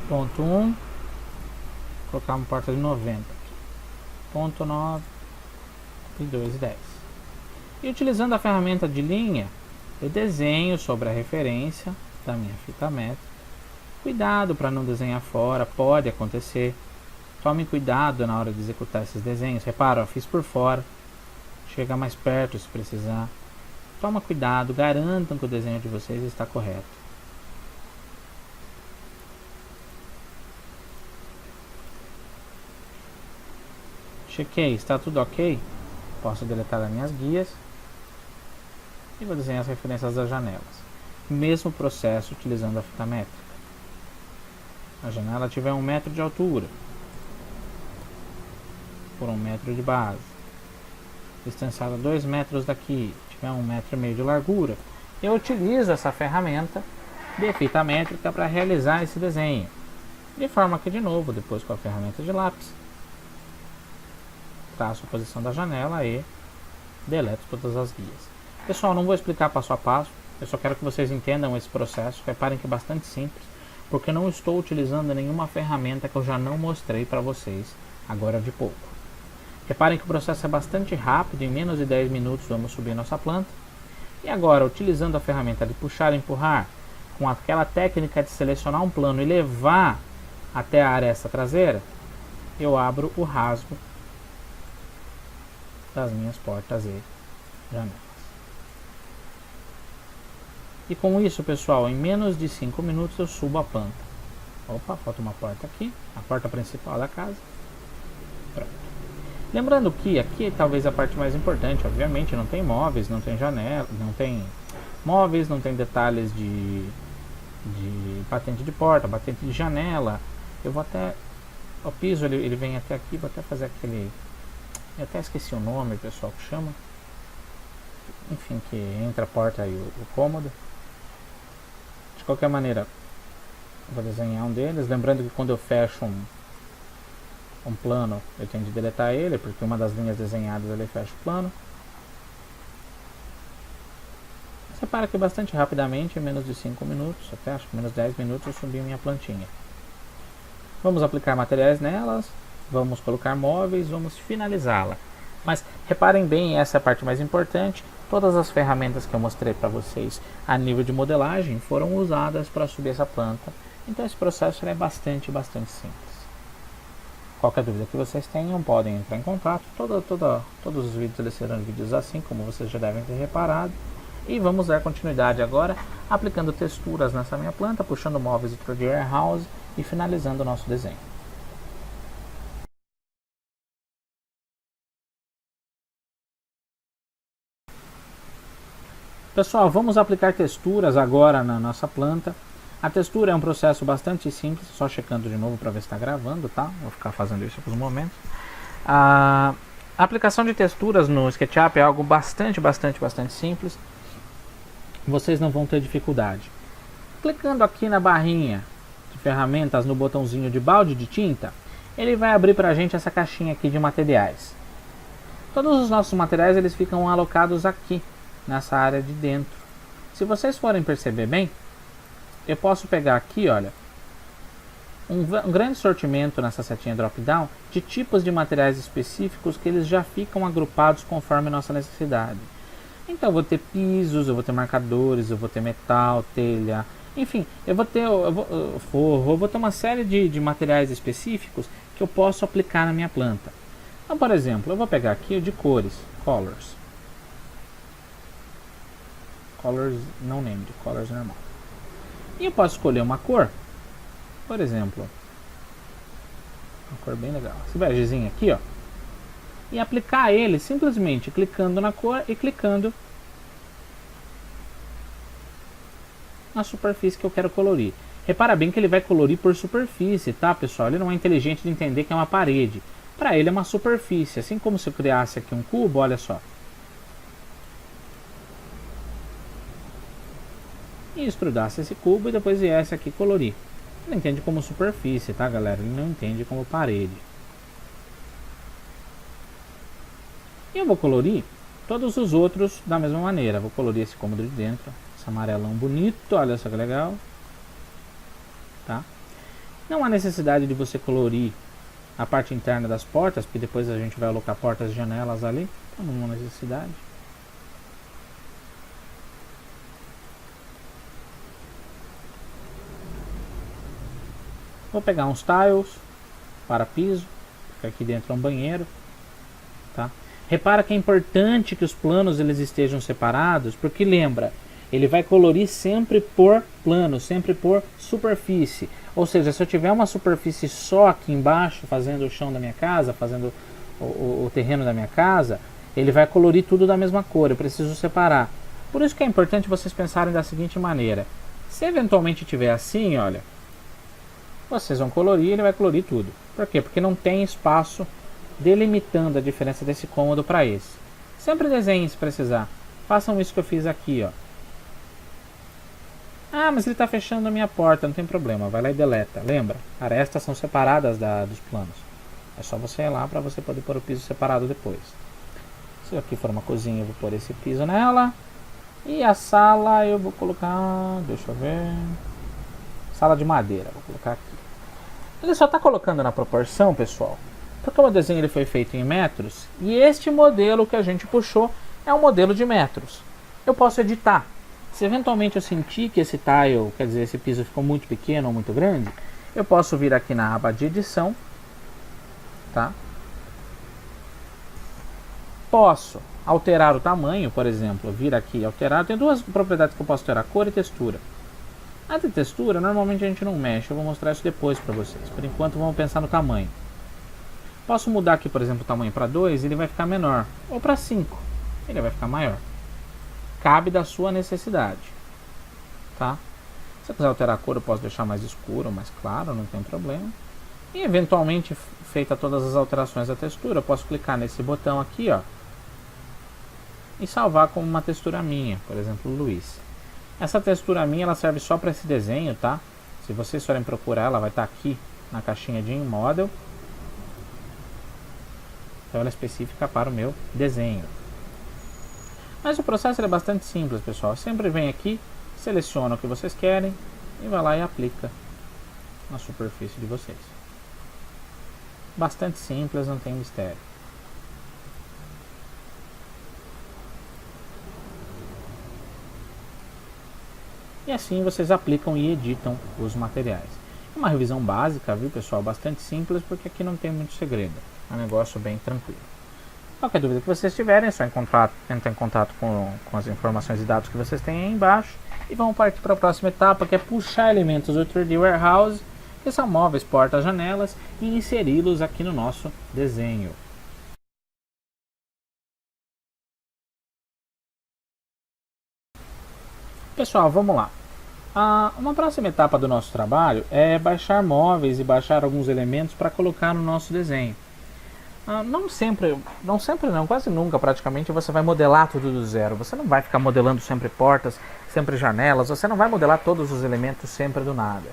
Ponto 1. Colocar uma porta de 90 aqui. Ponto 9 e 2,10. E utilizando a ferramenta de linha, eu desenho sobre a referência da minha fita métrica. Cuidado para não desenhar fora, pode acontecer. Tome cuidado na hora de executar esses desenhos. Repara, eu fiz por fora. Chega mais perto se precisar. Toma cuidado, garantam que o desenho de vocês está correto. Chequei, está tudo ok? Posso deletar as minhas guias e vou desenhar as referências das janelas. Mesmo processo utilizando a fita métrica. A janela tiver 1 metro de altura por 1 metro de base, distanciada 2 metros daqui, tiver 1,5 m de largura, eu utilizo essa ferramenta de fita métrica para realizar esse desenho. De forma que, de novo, depois com a ferramenta de lápis, traço a posição da janela e deleto todas as guias. Pessoal, não vou explicar passo a passo, eu só quero que vocês entendam esse processo. Reparem que é bastante simples, porque não estou utilizando nenhuma ferramenta que eu já não mostrei para vocês agora de pouco. Reparem que o processo é bastante rápido, em menos de 10 minutos vamos subir nossa planta. E agora, utilizando a ferramenta de puxar e empurrar, com aquela técnica de selecionar um plano e levar até a aresta traseira, eu abro o rasgo das minhas portas e janelas. E com isso, pessoal, em menos de 5 minutos eu subo a planta. Opa, falta uma porta aqui, a porta principal da casa. Pronto. Lembrando que aqui talvez a parte mais importante, obviamente, não tem móveis, não tem janela, não tem móveis, não tem detalhes de batente de porta, batente de janela. Eu vou até, o piso ele vem até aqui, vou até fazer aquele, eu até esqueci o nome, pessoal, que chama, enfim, que entre a porta e o cômodo. De qualquer maneira, vou desenhar um deles, lembrando que quando eu fecho um plano, eu tenho de deletar ele, porque uma das linhas desenhadas ele fecha o plano. Repara que bastante rapidamente, em menos de 5 minutos, até acho que menos de 10 minutos, eu subi minha plantinha. Vamos aplicar materiais nelas, vamos colocar móveis, vamos finalizá-la. Mas reparem bem, essa é a parte mais importante, todas as ferramentas que eu mostrei para vocês a nível de modelagem foram usadas para subir essa planta. Então esse processo é bastante simples. Qualquer dúvida que vocês tenham, podem entrar em contato. Todos os vídeos eles serão vídeos assim, como vocês já devem ter reparado. E vamos dar continuidade agora, aplicando texturas nessa minha planta, puxando móveis de warehouse e finalizando o nosso desenho. Pessoal, vamos aplicar texturas agora na nossa planta. A textura é um processo bastante simples, só checando de novo para ver se está gravando, tá? Vou ficar fazendo isso por um momento. A aplicação de texturas no SketchUp é algo bastante simples. Vocês não vão ter dificuldade. Clicando aqui na barrinha de ferramentas, no botãozinho de balde de tinta, ele vai abrir para a gente essa caixinha aqui de materiais. Todos os nossos materiais eles ficam alocados aqui, nessa área de dentro. Se vocês forem perceber bem, eu posso pegar aqui, olha, um grande sortimento nessa setinha drop-down de tipos de materiais específicos que eles já ficam agrupados conforme a nossa necessidade. Então eu vou ter pisos, eu vou ter marcadores, eu vou ter metal, telha, enfim, eu vou ter forro, eu vou ter uma série de materiais específicos que eu posso aplicar na minha planta. Então, por exemplo, eu vou pegar aqui o de cores, colors não named, colors normal. E eu posso escolher uma cor, por exemplo, uma cor bem legal, esse begezinho aqui, ó. E aplicar ele simplesmente clicando na cor e clicando na superfície que eu quero colorir. Repara bem que ele vai colorir por superfície, tá, pessoal? Ele não é inteligente de entender que é uma parede. Para ele é uma superfície, assim como se eu criasse aqui um cubo, olha só. E estudasse esse cubo e depois viesse aqui colorir. Ele entende como superfície, tá, galera? Ele não entende como parede. E eu vou colorir todos os outros da mesma maneira. Vou colorir esse cômodo de dentro, esse amarelão bonito, olha só que legal. Tá? Não há necessidade de você colorir a parte interna das portas, porque depois a gente vai alocar portas e janelas ali. Então não há necessidade. Vou pegar uns tiles para piso, porque aqui dentro é um banheiro. Tá? Repara que é importante que os planos eles estejam separados, porque lembra, ele vai colorir sempre por plano, sempre por superfície. Ou seja, se eu tiver uma superfície só aqui embaixo, fazendo o chão da minha casa, fazendo o terreno da minha casa, ele vai colorir tudo da mesma cor, eu preciso separar. Por isso que é importante vocês pensarem da seguinte maneira. Se eventualmente tiver assim, olha, vocês vão colorir, ele vai colorir tudo. Por quê? Porque não tem espaço delimitando a diferença desse cômodo para esse. Sempre desenhe se precisar. façam isso que eu fiz aqui, ó. Ah, mas ele está fechando a minha porta, não tem problema, vai lá e deleta. Lembra? Arestas são separadas dos planos. É só você ir lá para você poder pôr o piso separado depois. Se aqui for uma cozinha, eu vou pôr esse piso nela. E a sala eu vou colocar, deixa eu ver, sala de madeira, vou colocar aqui. Ele só está colocando na proporção, pessoal, porque o desenho ele foi feito em metros. E este modelo que a gente puxou é um modelo de metros. Eu posso editar. Se eventualmente eu sentir que esse tile, quer dizer, esse piso ficou muito pequeno ou muito grande, eu posso vir aqui na aba de edição, tá? Posso alterar o tamanho, por exemplo, vir aqui e alterar. Tem duas propriedades que eu posso alterar, cor e textura. A de textura, normalmente a gente não mexe, eu vou mostrar isso depois para vocês. Por enquanto vamos pensar no tamanho. Posso mudar aqui, por exemplo, o tamanho para 2, ele vai ficar menor, ou para 5, ele vai ficar maior. Cabe da sua necessidade, tá? Se eu quiser alterar a cor, eu posso deixar mais escuro, mais claro, não tem problema. E eventualmente, feita todas as alterações da textura, eu posso clicar nesse botão aqui, ó, e salvar como uma textura minha, por exemplo, Luiz. Essa textura minha, ela serve só para esse desenho, tá? Se vocês forem procurar, ela vai estar aqui na caixinha de InModel. Então ela é específica para o meu desenho. Mas o processo é bastante simples, pessoal. Sempre vem aqui, seleciona o que vocês querem e vai lá e aplica na superfície de vocês. Bastante simples, não tem mistério. E assim vocês aplicam e editam os materiais. Uma revisão básica, viu, pessoal? Bastante simples, porque aqui não tem muito segredo. É um negócio bem tranquilo. Qualquer dúvida que vocês tiverem, é só entrar em contato com as informações e dados que vocês têm aí embaixo. E vamos partir para a próxima etapa, que é puxar elementos do 3D Warehouse, que são móveis, portas, janelas, e inseri-los aqui no nosso desenho. Pessoal, vamos lá. Uma próxima etapa do nosso trabalho é baixar móveis e baixar alguns elementos para colocar no nosso desenho. Não sempre não, quase nunca praticamente você vai modelar tudo do zero. Você não vai ficar modelando sempre portas, sempre janelas, você não vai modelar todos os elementos sempre do nada.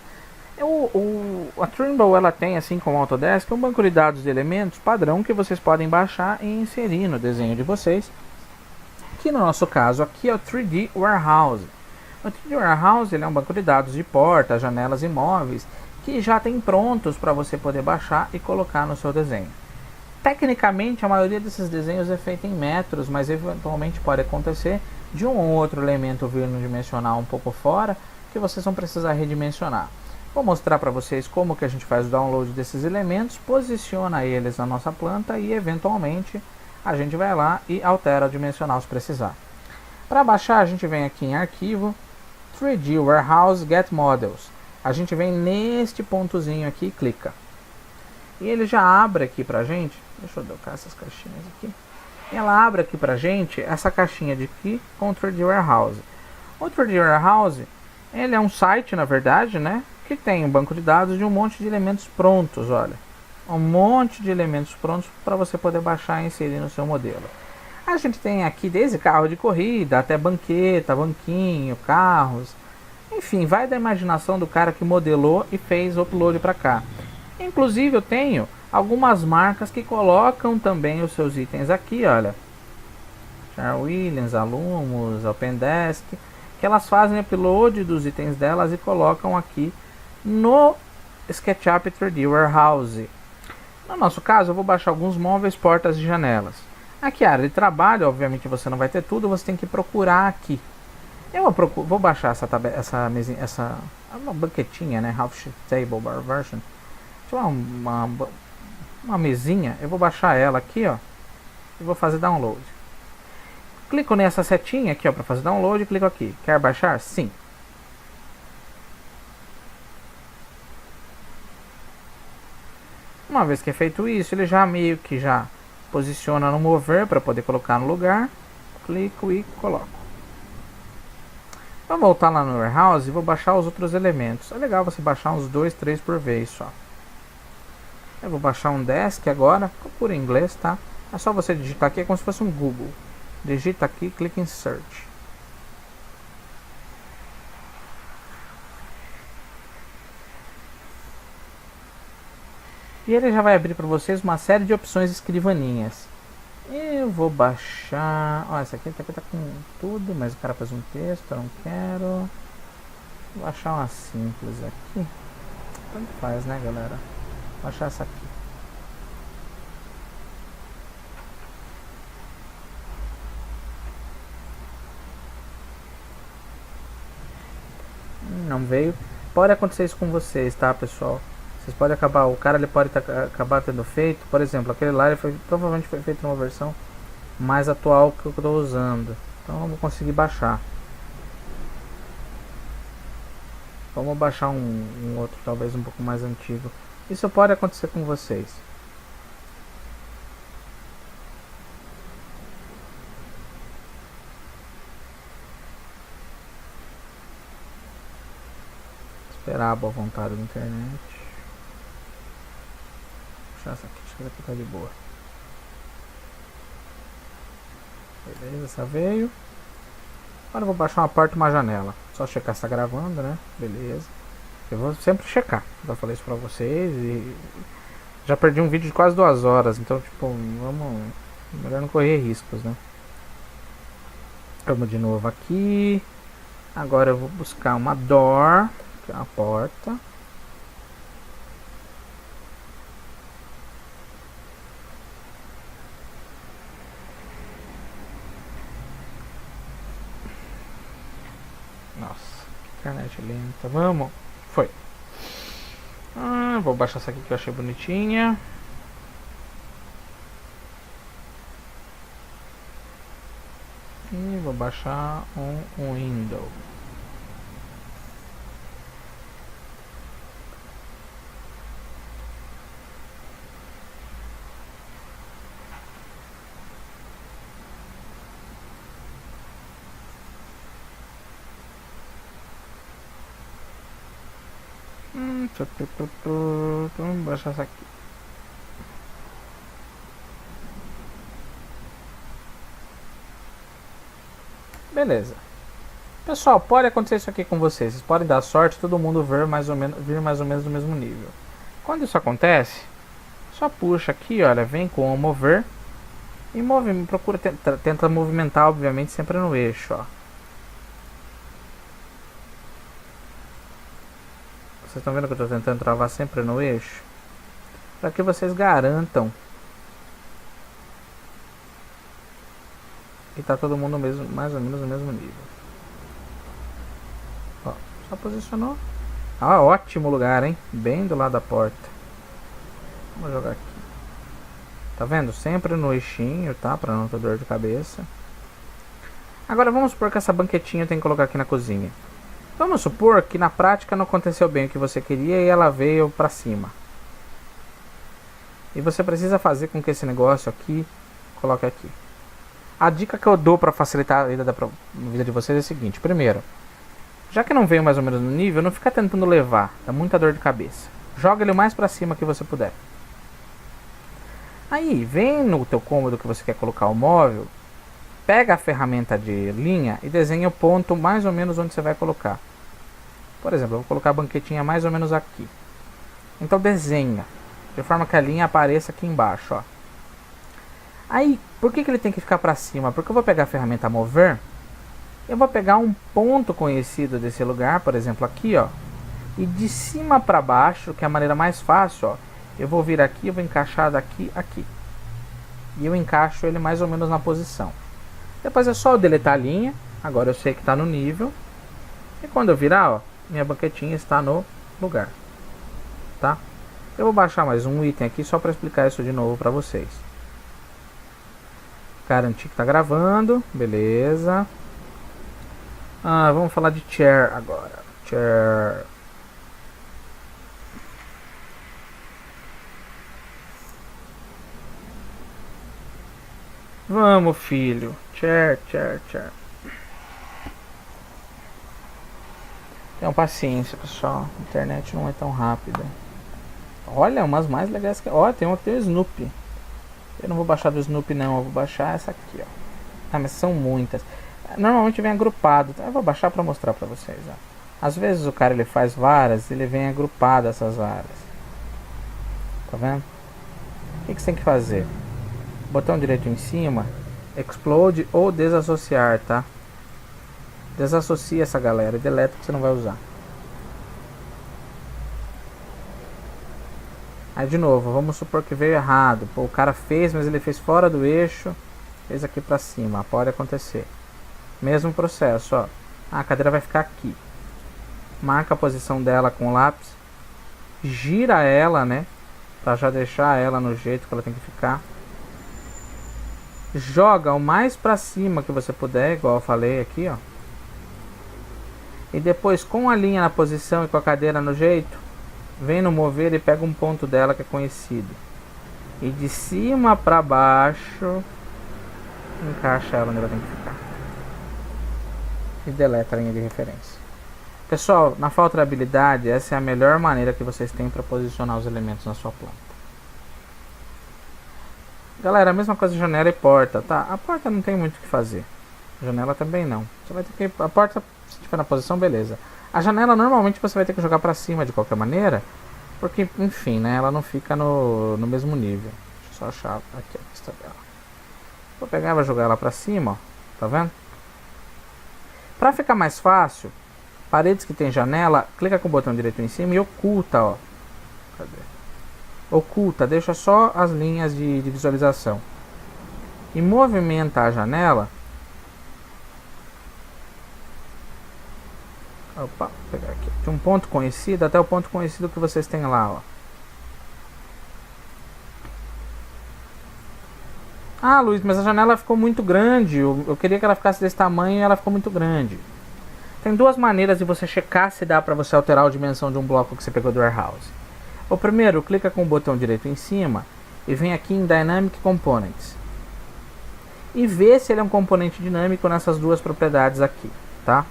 A Trimble ela tem, assim como a Autodesk, um banco de dados de elementos padrão que vocês podem baixar e inserir no desenho de vocês. Que no nosso caso aqui é o 3D Warehouse. O 3D Warehouse ele é um banco de dados de portas, janelas e móveis que já tem prontos para você poder baixar e colocar no seu desenho. Tecnicamente, a maioria desses desenhos é feita em metros, mas eventualmente pode acontecer de um ou outro elemento vir no dimensional um pouco fora, que vocês vão precisar redimensionar. Vou mostrar para vocês como que a gente faz o download desses elementos, posiciona eles na nossa planta e eventualmente a gente vai lá e altera o dimensional se precisar. Para baixar, a gente vem aqui em Arquivo, 3D Warehouse Get Models. A gente vem neste pontozinho aqui e clica. E ele já abre aqui pra gente, deixa eu colocar essas caixinhas aqui. Ela abre aqui pra gente essa caixinha de aqui com o 3D Warehouse. O 3D Warehouse, ele é um site, na verdade, né? Que tem um banco de dados de um monte de elementos prontos, olha. Um monte de elementos prontos para você poder baixar e inserir no seu modelo. A gente tem aqui desde carro de corrida, até banqueta, banquinho, carros. Enfim, vai da imaginação do cara que modelou e fez o upload para cá. Inclusive eu tenho algumas marcas que colocam também os seus itens aqui, olha. Sherwin Williams, Alumos, Opendesk, que elas fazem upload dos itens delas e colocam aqui no SketchUp 3D Warehouse. No nosso caso, eu vou baixar alguns móveis, portas e janelas. Aqui a área de trabalho, obviamente você não vai ter tudo, você tem que procurar aqui. Eu vou baixar essa uma banquetinha, né, Half Sheet Table Bar Version. Uma mesinha, eu vou baixar ela aqui, ó, e vou fazer download. Clico nessa setinha aqui, ó, para fazer download, clico aqui. Quer baixar? Sim. Uma vez que é feito isso, ele já meio que já posiciona no mover para poder colocar no lugar. Clico e coloco. Vou voltar lá no Warehouse e vou baixar os outros elementos. É legal você baixar uns 2, 3 por vez só. Eu vou baixar um Desk agora, procura em inglês, tá? É só você digitar aqui, é como se fosse um Google. digita aqui, clica em Search. E ele já vai abrir para vocês uma série de opções escrivaninhas. Eu vó baixar... Ó, essa aqui tá com tudo, mas o cara faz um texto, eu não quero. Vou baixar uma simples aqui. Tanto faz, né, galera? Vou baixar essa aqui. Não veio. Pode acontecer isso com vocês, tá, pessoal? Vocês podem acabar, o cara ele pode acabar tendo feito, por exemplo, aquele lá ele provavelmente foi feito numa versão mais atual que eu estou usando. Então vamos conseguir baixar. Vamos baixar um outro, talvez um pouco mais antigo. Isso pode acontecer com vocês. Esperar a boa vontade da internet. Puxar essa aqui, acho que essa aqui tá de boa. Beleza, essa veio. Agora eu vou baixar uma porta e uma janela. Só checar se tá gravando, né? Beleza. Eu vou sempre checar. Já falei isso pra vocês e já perdi um vídeo de quase 2 horas. Então, tipo, vamos... melhor não correr riscos, né? Vamos de novo aqui. Agora eu vou buscar uma door, que é uma porta. Nossa, que internet lenta. Vamos. Foi. Vou baixar essa aqui que eu achei bonitinha. E vou baixar um window. Vamos baixar essa aqui. Beleza. Pessoal, pode acontecer isso aqui com vocês. Vocês podem dar sorte, todo mundo vir mais ou menos do mesmo nível. Quando isso acontece, só puxa aqui, olha, vem com o mover e procura tenta movimentar, obviamente, sempre no eixo, ó. Vocês estão vendo que eu estou tentando travar sempre no eixo? Para que vocês garantam que tá todo mundo mais ou menos no mesmo nível. Ó, só posicionou. Ah, ótimo lugar, hein? Bem do lado da porta. Vamos jogar aqui. Tá vendo? Sempre no eixinho, tá? Para não ter dor de cabeça. Agora vamos supor que essa banquetinha eu tenho que colocar aqui na cozinha. Vamos supor que na prática não aconteceu bem o que você queria e ela veio para cima. E você precisa fazer com que esse negócio aqui coloque aqui. A dica que eu dou para facilitar a vida de vocês é a seguinte. Primeiro, já que não veio mais ou menos no nível, não fica tentando levar. Dá muita dor de cabeça. Joga ele o mais para cima que você puder. Aí, vem no teu cômodo que você quer colocar o móvel. Pega a ferramenta de linha e desenha o ponto mais ou menos onde você vai colocar. Por exemplo, eu vou colocar a banquetinha mais ou menos aqui. Então desenha, de forma que a linha apareça aqui embaixo, ó. Aí, por que ele tem que ficar para cima? Porque eu vou pegar a ferramenta mover, eu vou pegar um ponto conhecido desse lugar, por exemplo aqui, ó. E de cima para baixo, que é a maneira mais fácil, ó. Eu vou vir aqui, eu vou encaixar daqui aqui. E eu encaixo ele mais ou menos na posição. Depois é só eu deletar a linha. Agora eu sei que está no nível. E quando eu virar, ó, minha banquetinha está no lugar. Tá? Eu vou baixar mais um item aqui só para explicar isso de novo para vocês. Garantir que está gravando. Beleza. Vamos falar de chair agora. Chair. Vamos, filho. Chair. Tenham paciência, pessoal. A internet não é tão rápida. Olha, umas mais legais que... Ó, tem uma que tem o Snoopy. Eu não vou baixar do Snoopy, não. Eu vou baixar essa aqui, ó. Ah, mas são muitas. Normalmente vem agrupado. Eu vou baixar para mostrar para vocês. Ó. Às vezes o cara ele faz varas, ele vem agrupado essas varas. Tá vendo? O que você tem que fazer? Botão direito em cima, explode ou desassociar, tá? Desassocia essa galera e deleta que você não vai usar. Aí de novo, vamos supor que veio errado. Pô, o cara fez, mas ele fez fora do eixo. Fez aqui pra cima, pode acontecer. Mesmo processo, ó. A cadeira vai ficar aqui. Marca a posição dela com o lápis. Gira ela, né? Pra já deixar ela no jeito que ela tem que ficar. Joga o mais pra cima que você puder, igual eu falei aqui, ó. E depois com a linha na posição e com a cadeira no jeito, vem no mover e pega um ponto dela que é conhecido. E de cima pra baixo, encaixa ela onde ela tem que ficar. E deleta a linha de referência. Pessoal, na falta de habilidade, essa é a melhor maneira que vocês têm para posicionar os elementos na sua planta. Galera, a mesma coisa de janela e porta, tá? A porta não tem muito o que fazer. A janela também não. Você vai ter que... A porta, se tiver na posição, beleza. A janela, normalmente, você vai ter que jogar para cima de qualquer maneira. Porque, enfim, né? Ela não fica no mesmo nível. Deixa eu só achar aqui a pista dela. Vou pegar e vou jogar ela para cima, ó. Tá vendo? Para ficar mais fácil, paredes que tem janela, clica com o botão direito em cima e oculta, ó. Cadê? Oculta, deixa só as linhas de visualização. E movimenta a janela. Opa, vou pegar aqui. De um ponto conhecido até o ponto conhecido que vocês têm lá, ó. Ah, Luiz, mas a janela ficou muito grande. Eu queria que ela ficasse desse tamanho e ela ficou muito grande. Tem duas maneiras de você checar se dá para você alterar a dimensão de um bloco que você pegou do warehouse. O primeiro, clica com o botão direito em cima e vem aqui em Dynamic Components. E vê se ele é um componente dinâmico nessas duas propriedades aqui, tá?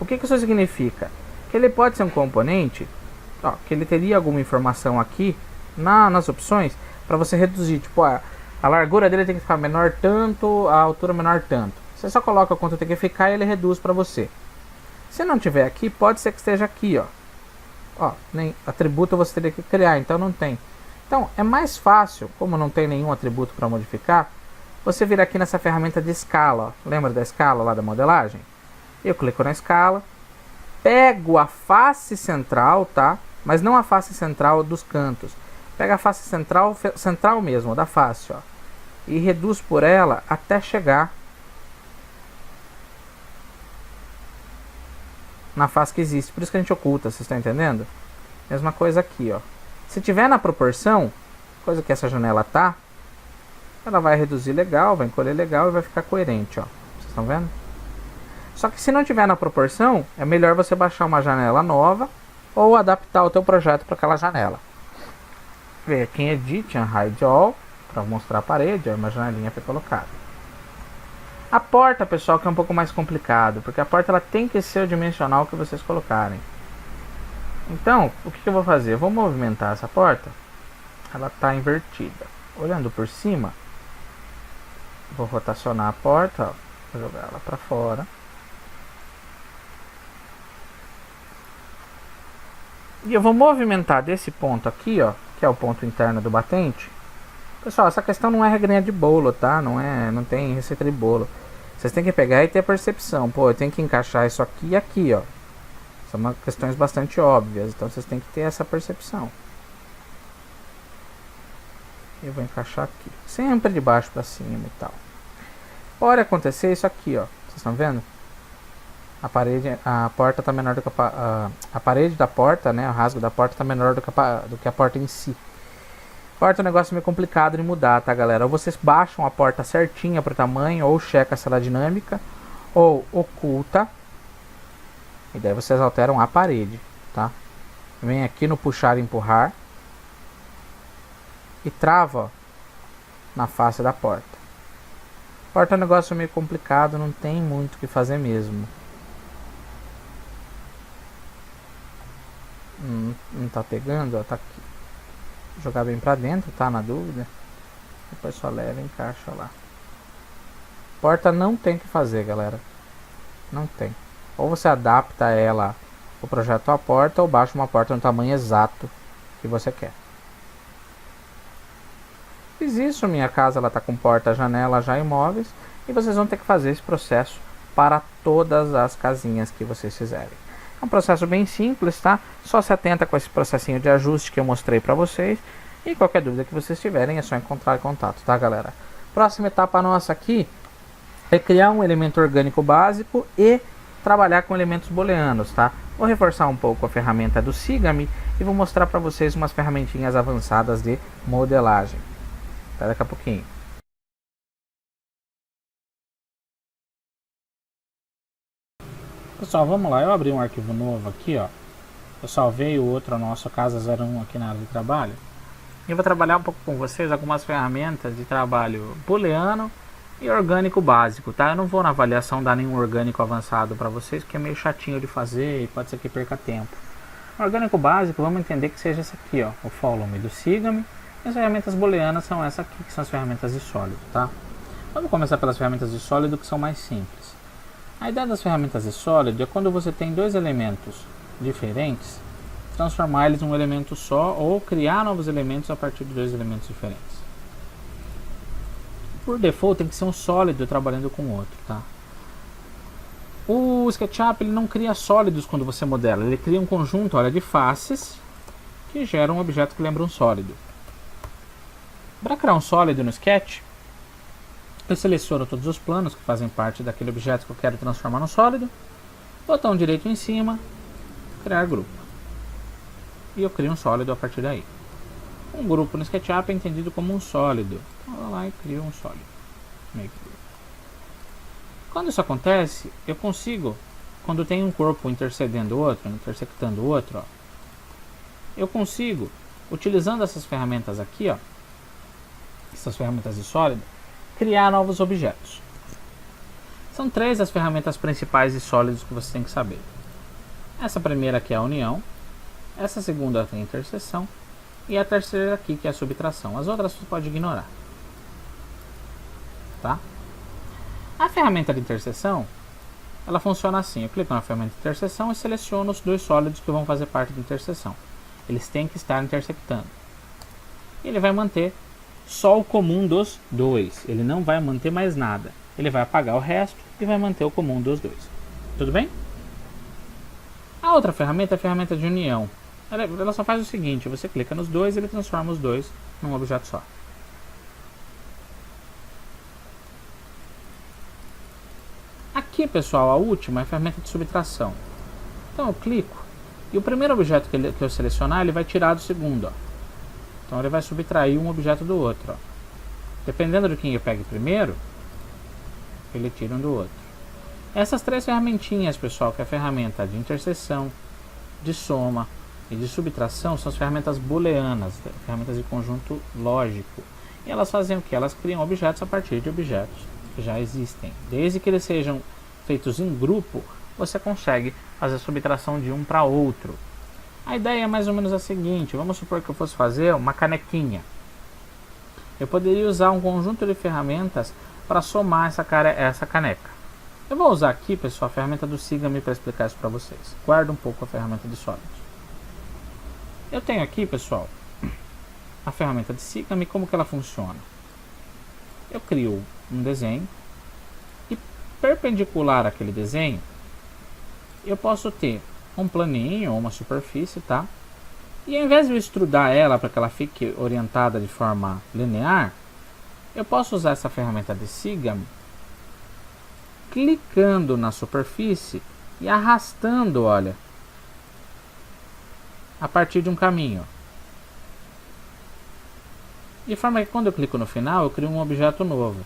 O que isso significa? Que ele pode ser um componente, ó, que ele teria alguma informação aqui nas opções para você reduzir, tipo, a largura dele tem que ficar menor tanto, a altura menor tanto. Você só coloca quanto tem que ficar e ele reduz para você. Se não tiver aqui, pode ser que esteja aqui, ó. Ó, nem atributo você teria que criar, então não tem. Então, é mais fácil, como não tem nenhum atributo para modificar, você vir aqui nessa ferramenta de escala, ó. Lembra da escala lá da modelagem? Eu clico na escala, pego a face central, tá? Mas não a face central dos cantos. Pega a face central mesmo, da face, ó. E reduz por ela até chegar na face que existe. Por isso que a gente oculta, vocês estão entendendo? Mesma coisa aqui, ó. Se tiver na proporção, coisa que essa janela tá, ela vai reduzir legal, vai encolher legal e vai ficar coerente, ó. Vocês estão vendo? Só que se não tiver na proporção, é melhor você baixar uma janela nova ou adaptar o teu projeto para aquela janela. Vem aqui em Edit, Hide All, para mostrar a parede, ó, uma janelinha foi colocada. A porta, pessoal, que é um pouco mais complicado, porque a porta ela tem que ser o dimensional que vocês colocarem. Então, o que eu vou fazer? Eu vou movimentar essa porta, ela está invertida. Olhando por cima, vou rotacionar a porta, ó, vou jogar ela para fora. E eu vou movimentar desse ponto aqui, ó, que é o ponto interno do batente. Pessoal, essa questão não é regrinha de bolo, tá? Não tem receita de bolo. Vocês têm que pegar e ter a percepção. Pô, eu tenho que encaixar isso aqui e aqui, ó. São questões bastante óbvias, então vocês têm que ter essa percepção. Eu vou encaixar aqui, sempre de baixo para cima e tal. Pode acontecer isso aqui, ó. Vocês estão vendo? A porta está menor do que a parede da porta, né? O rasgo da porta está menor do que a porta em si. Porta é um negócio meio complicado de mudar, tá, galera? Ou vocês baixam a porta certinha pro tamanho, ou checa se ela é dinâmica, ou oculta. E daí vocês alteram a parede, tá? Vem aqui no puxar e empurrar. E trava, ó, na face da porta. Porta é um negócio meio complicado, não tem muito o que fazer mesmo. Não tá pegando, ó, tá aqui. Vou jogar bem pra dentro, tá? Na dúvida. Depois só leva e encaixa lá. Porta não tem o que fazer, galera. Não tem. Ou você adapta ela, o projeto à porta, ou baixa uma porta no tamanho exato que você quer. Fiz isso, minha casa ela tá com porta, janela já imóveis, e vocês vão ter que fazer esse processo para todas as casinhas que vocês fizerem. É um processo bem simples, tá? Só se atenta com esse processinho de ajuste que eu mostrei para vocês, e qualquer dúvida que vocês tiverem é só entrar em contato, tá, galera? Próxima etapa nossa aqui é criar um elemento orgânico básico e trabalhar com elementos booleanos, tá? Vou reforçar um pouco a ferramenta do Sigame e vou mostrar para vocês umas ferramentinhas avançadas de modelagem. Até daqui a pouquinho. Pessoal, vamos lá. Eu abri um arquivo novo aqui, ó. Eu salvei o outro nosso Casa 01 aqui na área de trabalho. E eu vou trabalhar um pouco com vocês algumas ferramentas de trabalho booleano e orgânico básico, tá? Eu não vou na avaliação dar nenhum orgânico avançado para vocês, porque é meio chatinho de fazer e pode ser que perca tempo. O orgânico básico, vamos entender que seja esse aqui, ó, o Follow Me do Sigame. E as ferramentas booleanas são essa aqui, que são as ferramentas de sólido, tá? Vamos começar pelas ferramentas de sólido, que são mais simples. A ideia das ferramentas de sólido é quando você tem dois elementos diferentes, transformar eles em um elemento só ou criar novos elementos a partir de dois elementos diferentes. Por default tem que ser um sólido trabalhando com o outro, tá? O SketchUp ele não cria sólidos quando você modela, ele cria um conjunto, olha, de faces que gera um objeto que lembra um sólido. Para criar um sólido no Sketch, eu seleciono todos os planos que fazem parte daquele objeto que eu quero transformar no sólido, botão direito em cima, criar grupo. E eu crio um sólido a partir daí. Um grupo no SketchUp é entendido como um sólido. Então eu vou lá e crio um sólido. Quando isso acontece, eu consigo, quando tem um corpo intercedendo o outro, intersectando o outro, ó, eu consigo, utilizando essas ferramentas aqui, ó, essas ferramentas de sólido, criar novos objetos. São três as ferramentas principais de sólidos que você tem que saber. Essa primeira aqui é a união, essa segunda tem a interseção e a terceira aqui que é a subtração. As outras você pode ignorar. Tá? A ferramenta de interseção, ela funciona assim. Eu clico na ferramenta de interseção e seleciono os dois sólidos que vão fazer parte da interseção. Eles têm que estar intersectando. Ele vai manter só o comum dos dois. Ele não vai manter mais nada. Ele vai apagar o resto e vai manter o comum dos dois. Tudo bem? A outra ferramenta é a ferramenta de união. Ela só faz o seguinte, você clica nos dois e ele transforma os dois num objeto só. Aqui, pessoal, a última é a ferramenta de subtração. Então eu clico e o primeiro objeto que eu selecionar, ele vai tirar do segundo. Ó. Então ele vai subtrair um objeto do outro. Ó. Dependendo de quem eu pegue primeiro, ele tira um do outro. Essas três ferramentinhas, pessoal, que é a ferramenta de interseção, de soma e de subtração, são as ferramentas booleanas, ferramentas de conjunto lógico. E elas fazem o que? Elas criam objetos a partir de objetos que já existem. Desde que eles sejam feitos em grupo, você consegue fazer a subtração de um para outro. A ideia é mais ou menos a seguinte, vamos supor que eu fosse fazer uma canequinha. Eu poderia usar um conjunto de ferramentas para somar essa caneca. Eu vou usar aqui, pessoal, a ferramenta do Sigame para explicar isso para vocês. Guarda um pouco a ferramenta de sólidos. Eu tenho aqui, pessoal, a ferramenta de Sigame, como que ela funciona? Eu crio um desenho e perpendicular àquele desenho, eu posso ter um planinho ou uma superfície, tá? E ao invés de eu extrudar ela para que ela fique orientada de forma linear, eu posso usar essa ferramenta de Sigame clicando na superfície e arrastando, olha, a partir de um caminho. De forma que quando eu clico no final, eu crio um objeto novo,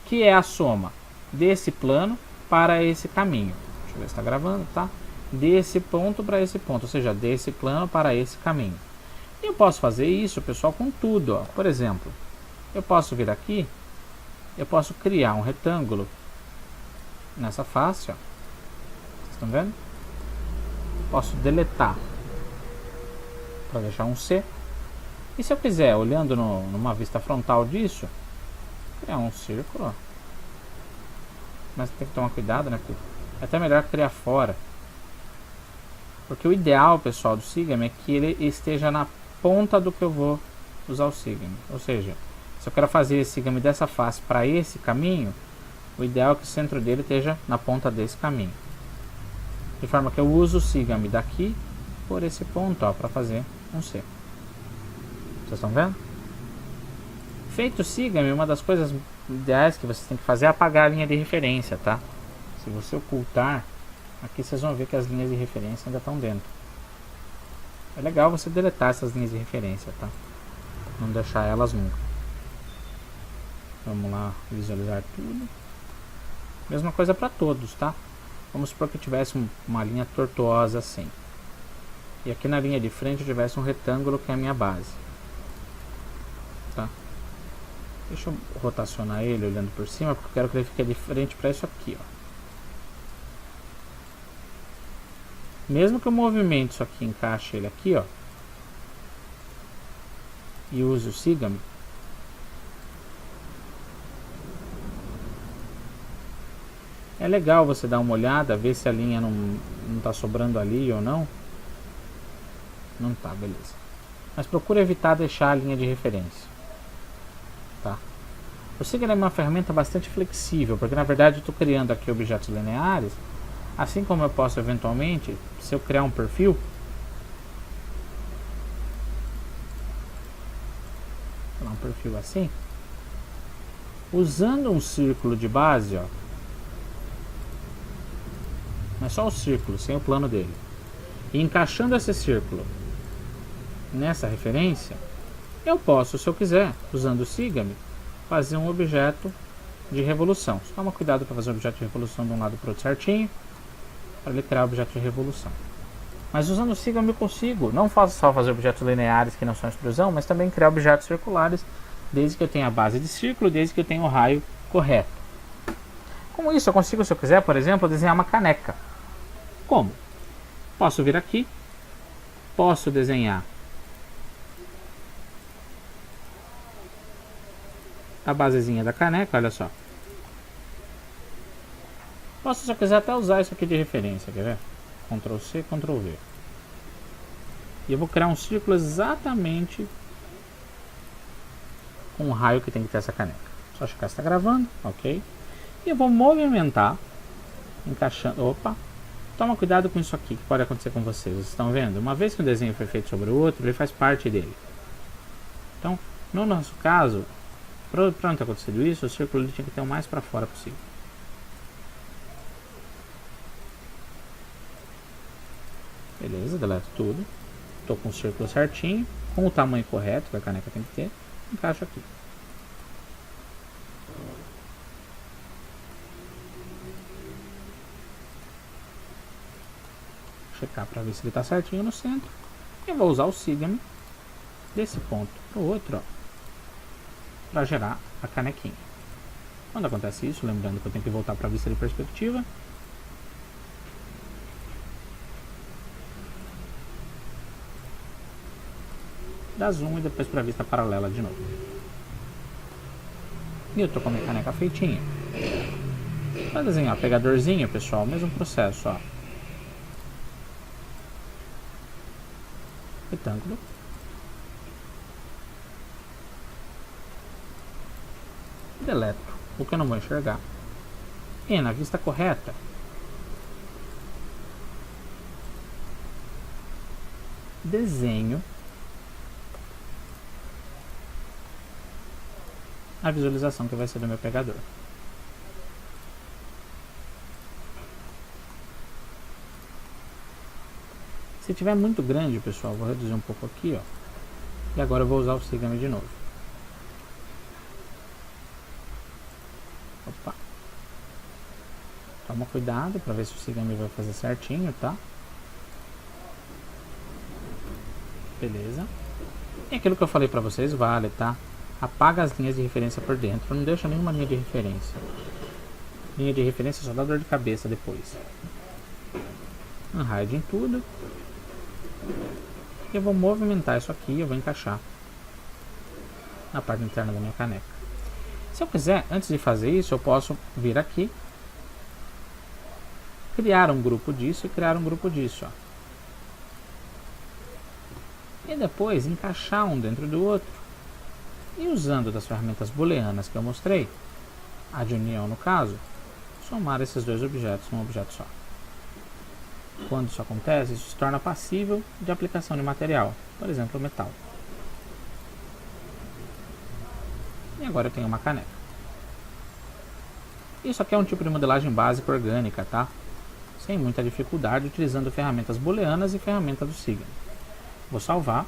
que é a soma desse plano para esse caminho. Deixa eu ver se está gravando, tá? Desse ponto para esse ponto, ou seja, desse plano para esse caminho. E eu posso fazer isso, pessoal, com tudo. Ó. Por exemplo, eu posso vir aqui, eu posso criar um retângulo nessa face, ó. Vocês estão vendo? Posso deletar para deixar um C. E se eu quiser, olhando numa vista frontal disso, criar um círculo, ó. mas tem que tomar cuidado, né? Porque é até melhor criar fora. Porque o ideal, pessoal, do Sigame é que ele esteja na ponta do que eu vou usar o Sigame. Ou seja, se eu quero fazer esse Sigame dessa face para esse caminho, o ideal é que o centro dele esteja na ponta desse caminho. De forma que eu uso o Sigame daqui por esse ponto, ó, para fazer um C. Vocês estão vendo? Feito o Sigame, uma das coisas ideais que vocês têm que fazer é apagar a linha de referência, tá? Se você ocultar, aqui vocês vão ver que as linhas de referência ainda estão dentro. É legal você deletar essas linhas de referência, tá? Não deixar elas nunca. Vamos lá visualizar tudo. Mesma coisa para todos, tá? Vamos supor que eu tivesse uma linha tortuosa assim. E aqui na linha de frente eu tivesse um retângulo que é a minha base. Tá? Deixa eu rotacionar ele olhando por cima, porque eu quero que ele fique de frente para isso aqui, ó. Mesmo que eu movimente isso aqui, encaixe ele aqui, ó, e use o Sigame, é legal você dar uma olhada, ver se a linha não tá sobrando ali ou não. Não tá, beleza. Mas procura evitar deixar a linha de referência. Tá? O Sigame é uma ferramenta bastante flexível, porque na verdade eu estou criando aqui objetos lineares. Assim como eu posso eventualmente, se eu criar um perfil, um perfil assim, usando um círculo de base, ó, mas só o círculo, sem o plano dele, e encaixando esse círculo nessa referência, eu posso, se eu quiser, usando o Sigame, fazer um objeto de revolução. Só toma cuidado para fazer um objeto de revolução de um lado para o outro certinho, para ele criar objeto de revolução. Mas usando o Sigame eu consigo não só fazer objetos lineares que não são extrusão, mas também criar objetos circulares, desde que eu tenha a base de círculo, desde que eu tenha o raio correto. Com isso eu consigo, se eu quiser, por exemplo, desenhar uma caneca. Como? Posso vir aqui, posso desenhar a basezinha da caneca, olha só. Posso, se eu quiser, até usar isso aqui de referência, quer ver? Ctrl C, Ctrl V. E eu vou criar um círculo exatamente com o raio que tem que ter essa caneca. Só checar se está gravando, ok? E eu vou movimentar, encaixando. Opa! Toma cuidado com isso aqui, que pode acontecer com vocês. Vocês estão vendo? Uma vez que o desenho foi feito sobre o outro, ele faz parte dele. Então, no nosso caso, para não ter acontecido isso, o círculo tinha que ter o mais para fora possível. Beleza, deleto tudo. Estou com o círculo certinho, com o tamanho correto que a caneca tem que ter. Encaixo aqui. Checar para ver se ele está certinho no centro. Eu vou usar o Sigame desse ponto para o outro, para gerar a canequinha. Quando acontece isso, lembrando que eu tenho que voltar para a vista de perspectiva, dá zoom e depois para a vista paralela de novo. E eu tô com a minha caneca feitinha. Para desenhar pegadorzinho, pessoal, mesmo processo, ó. Retângulo. Deleto o que eu não vou enxergar. E na vista correta, desenho a visualização que vai ser do meu pegador. Se tiver muito grande, pessoal, vou reduzir um pouco aqui, ó. E agora eu vou usar o Sigame de novo. Opa. Toma cuidado para ver se o Sigame vai fazer certinho, tá? Beleza. E aquilo que eu falei para vocês vale, tá? Apaga as linhas de referência por dentro, não deixa nenhuma linha de referência. Linha de referência só dá dor de cabeça depois. Unhide em tudo. E eu vou movimentar isso aqui, eu vou encaixar na parte interna da minha caneca. Se eu quiser, antes de fazer isso, eu posso vir aqui criar um grupo disso e criar um grupo disso. Ó. E depois encaixar um dentro do outro. E usando das ferramentas booleanas que eu mostrei, a de união no caso, somar esses dois objetos num objeto só. Quando isso acontece, isso se torna passível de aplicação de material, por exemplo, metal. E agora eu tenho uma caneca. Isso aqui é um tipo de modelagem básica orgânica, tá? Sem muita dificuldade, utilizando ferramentas booleanas e ferramenta do Sigma. Vou salvar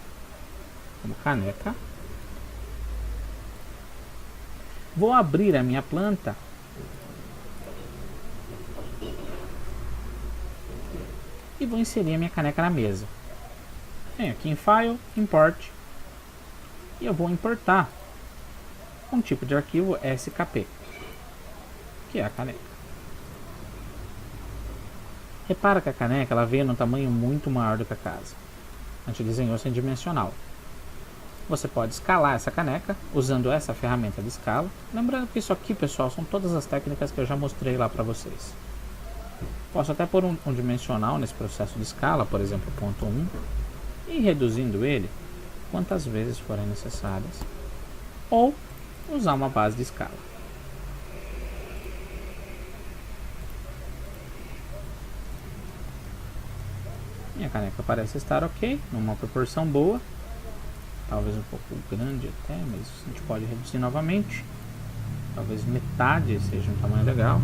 como caneca. Vou abrir a minha planta e vou inserir a minha caneca na mesa. Venho aqui em File, Import, e eu vou importar um tipo de arquivo SKP, que é a caneca. Repara que a caneca ela veio num tamanho muito maior do que a casa. A gente desenhou sem dimensional. Você pode escalar essa caneca usando essa ferramenta de escala. Lembrando que isso aqui, pessoal, são todas as técnicas que eu já mostrei lá para vocês. Posso até pôr um dimensional nesse processo de escala, por exemplo, ponto 1, e ir reduzindo ele quantas vezes forem necessárias, ou usar uma base de escala. Minha caneca parece estar ok, numa proporção boa, talvez um pouco grande até, mas a gente pode reduzir novamente. Talvez metade seja um tamanho legal.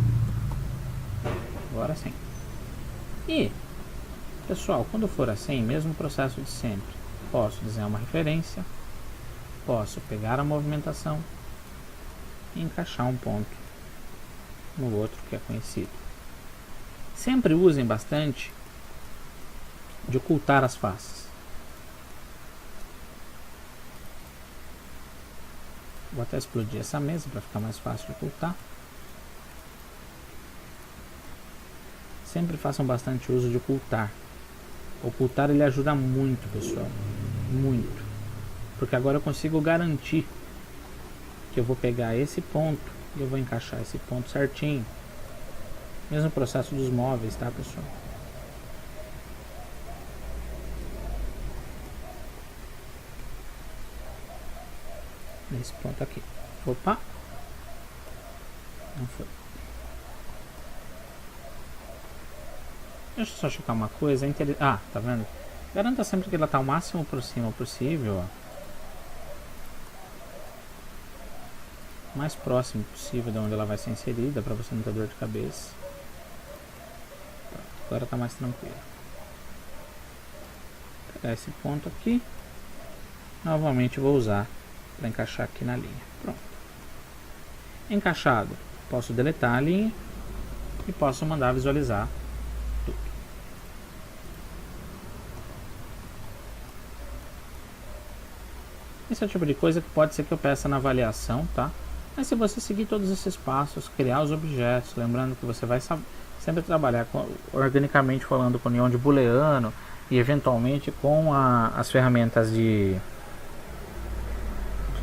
Agora sim. E, pessoal, quando for assim, mesmo processo de sempre, posso desenhar uma referência, posso pegar a movimentação e encaixar um ponto no outro que é conhecido. Sempre usem bastante de ocultar as faces. Vou até explodir essa mesa para ficar mais fácil de ocultar. Sempre façam bastante uso de ocultar. Ocultar ele ajuda muito, pessoal. Muito. Porque agora eu consigo garantir que eu vou pegar esse ponto e eu vou encaixar esse ponto certinho. Mesmo processo dos móveis, tá, pessoal? Nesse ponto aqui. Opa! Não foi. Deixa eu só checar uma coisa. Ah, tá vendo? Garanta sempre que ela tá o máximo por cima possível. Ó. O mais próximo possível de onde ela vai ser inserida, para você não ter dor de cabeça. Pronto, agora tá mais tranquilo. Vou pegar esse ponto aqui. Novamente vou usar para encaixar aqui na linha. Pronto. Encaixado, posso deletar a linha e posso mandar visualizar tudo. Esse é o tipo de coisa que pode ser que eu peça na avaliação, tá? Mas se você seguir todos esses passos, criar os objetos, lembrando que você vai sempre trabalhar organicamente falando com união de booleano e eventualmente com as ferramentas de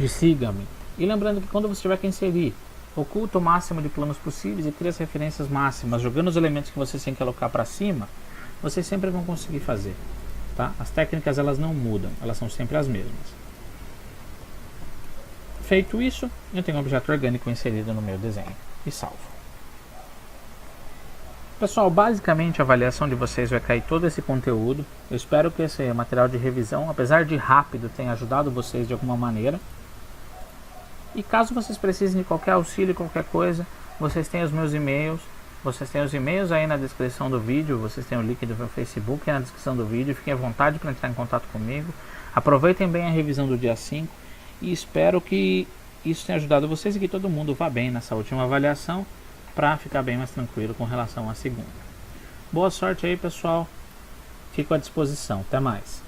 Sigma. E lembrando que quando você tiver que inserir, oculta o máximo de planos possíveis e cria as referências máximas, jogando os elementos que você tem que alocar para cima, vocês sempre vão conseguir fazer. Tá? As técnicas elas não mudam, elas são sempre as mesmas. Feito isso, eu tenho um objeto orgânico inserido no meu desenho e salvo. Pessoal, basicamente a avaliação de vocês vai cair todo esse conteúdo. Eu espero que esse material de revisão, apesar de rápido, tenha ajudado vocês de alguma maneira. E caso vocês precisem de qualquer auxílio, qualquer coisa, vocês têm os meus e-mails. Vocês têm os e-mails aí na descrição do vídeo, vocês têm o link do meu Facebook aí na descrição do vídeo. Fiquem à vontade para entrar em contato comigo. Aproveitem bem a revisão do dia 5. E espero que isso tenha ajudado vocês e que todo mundo vá bem nessa última avaliação para ficar bem mais tranquilo com relação à segunda. Boa sorte aí, pessoal. Fico à disposição. Até mais.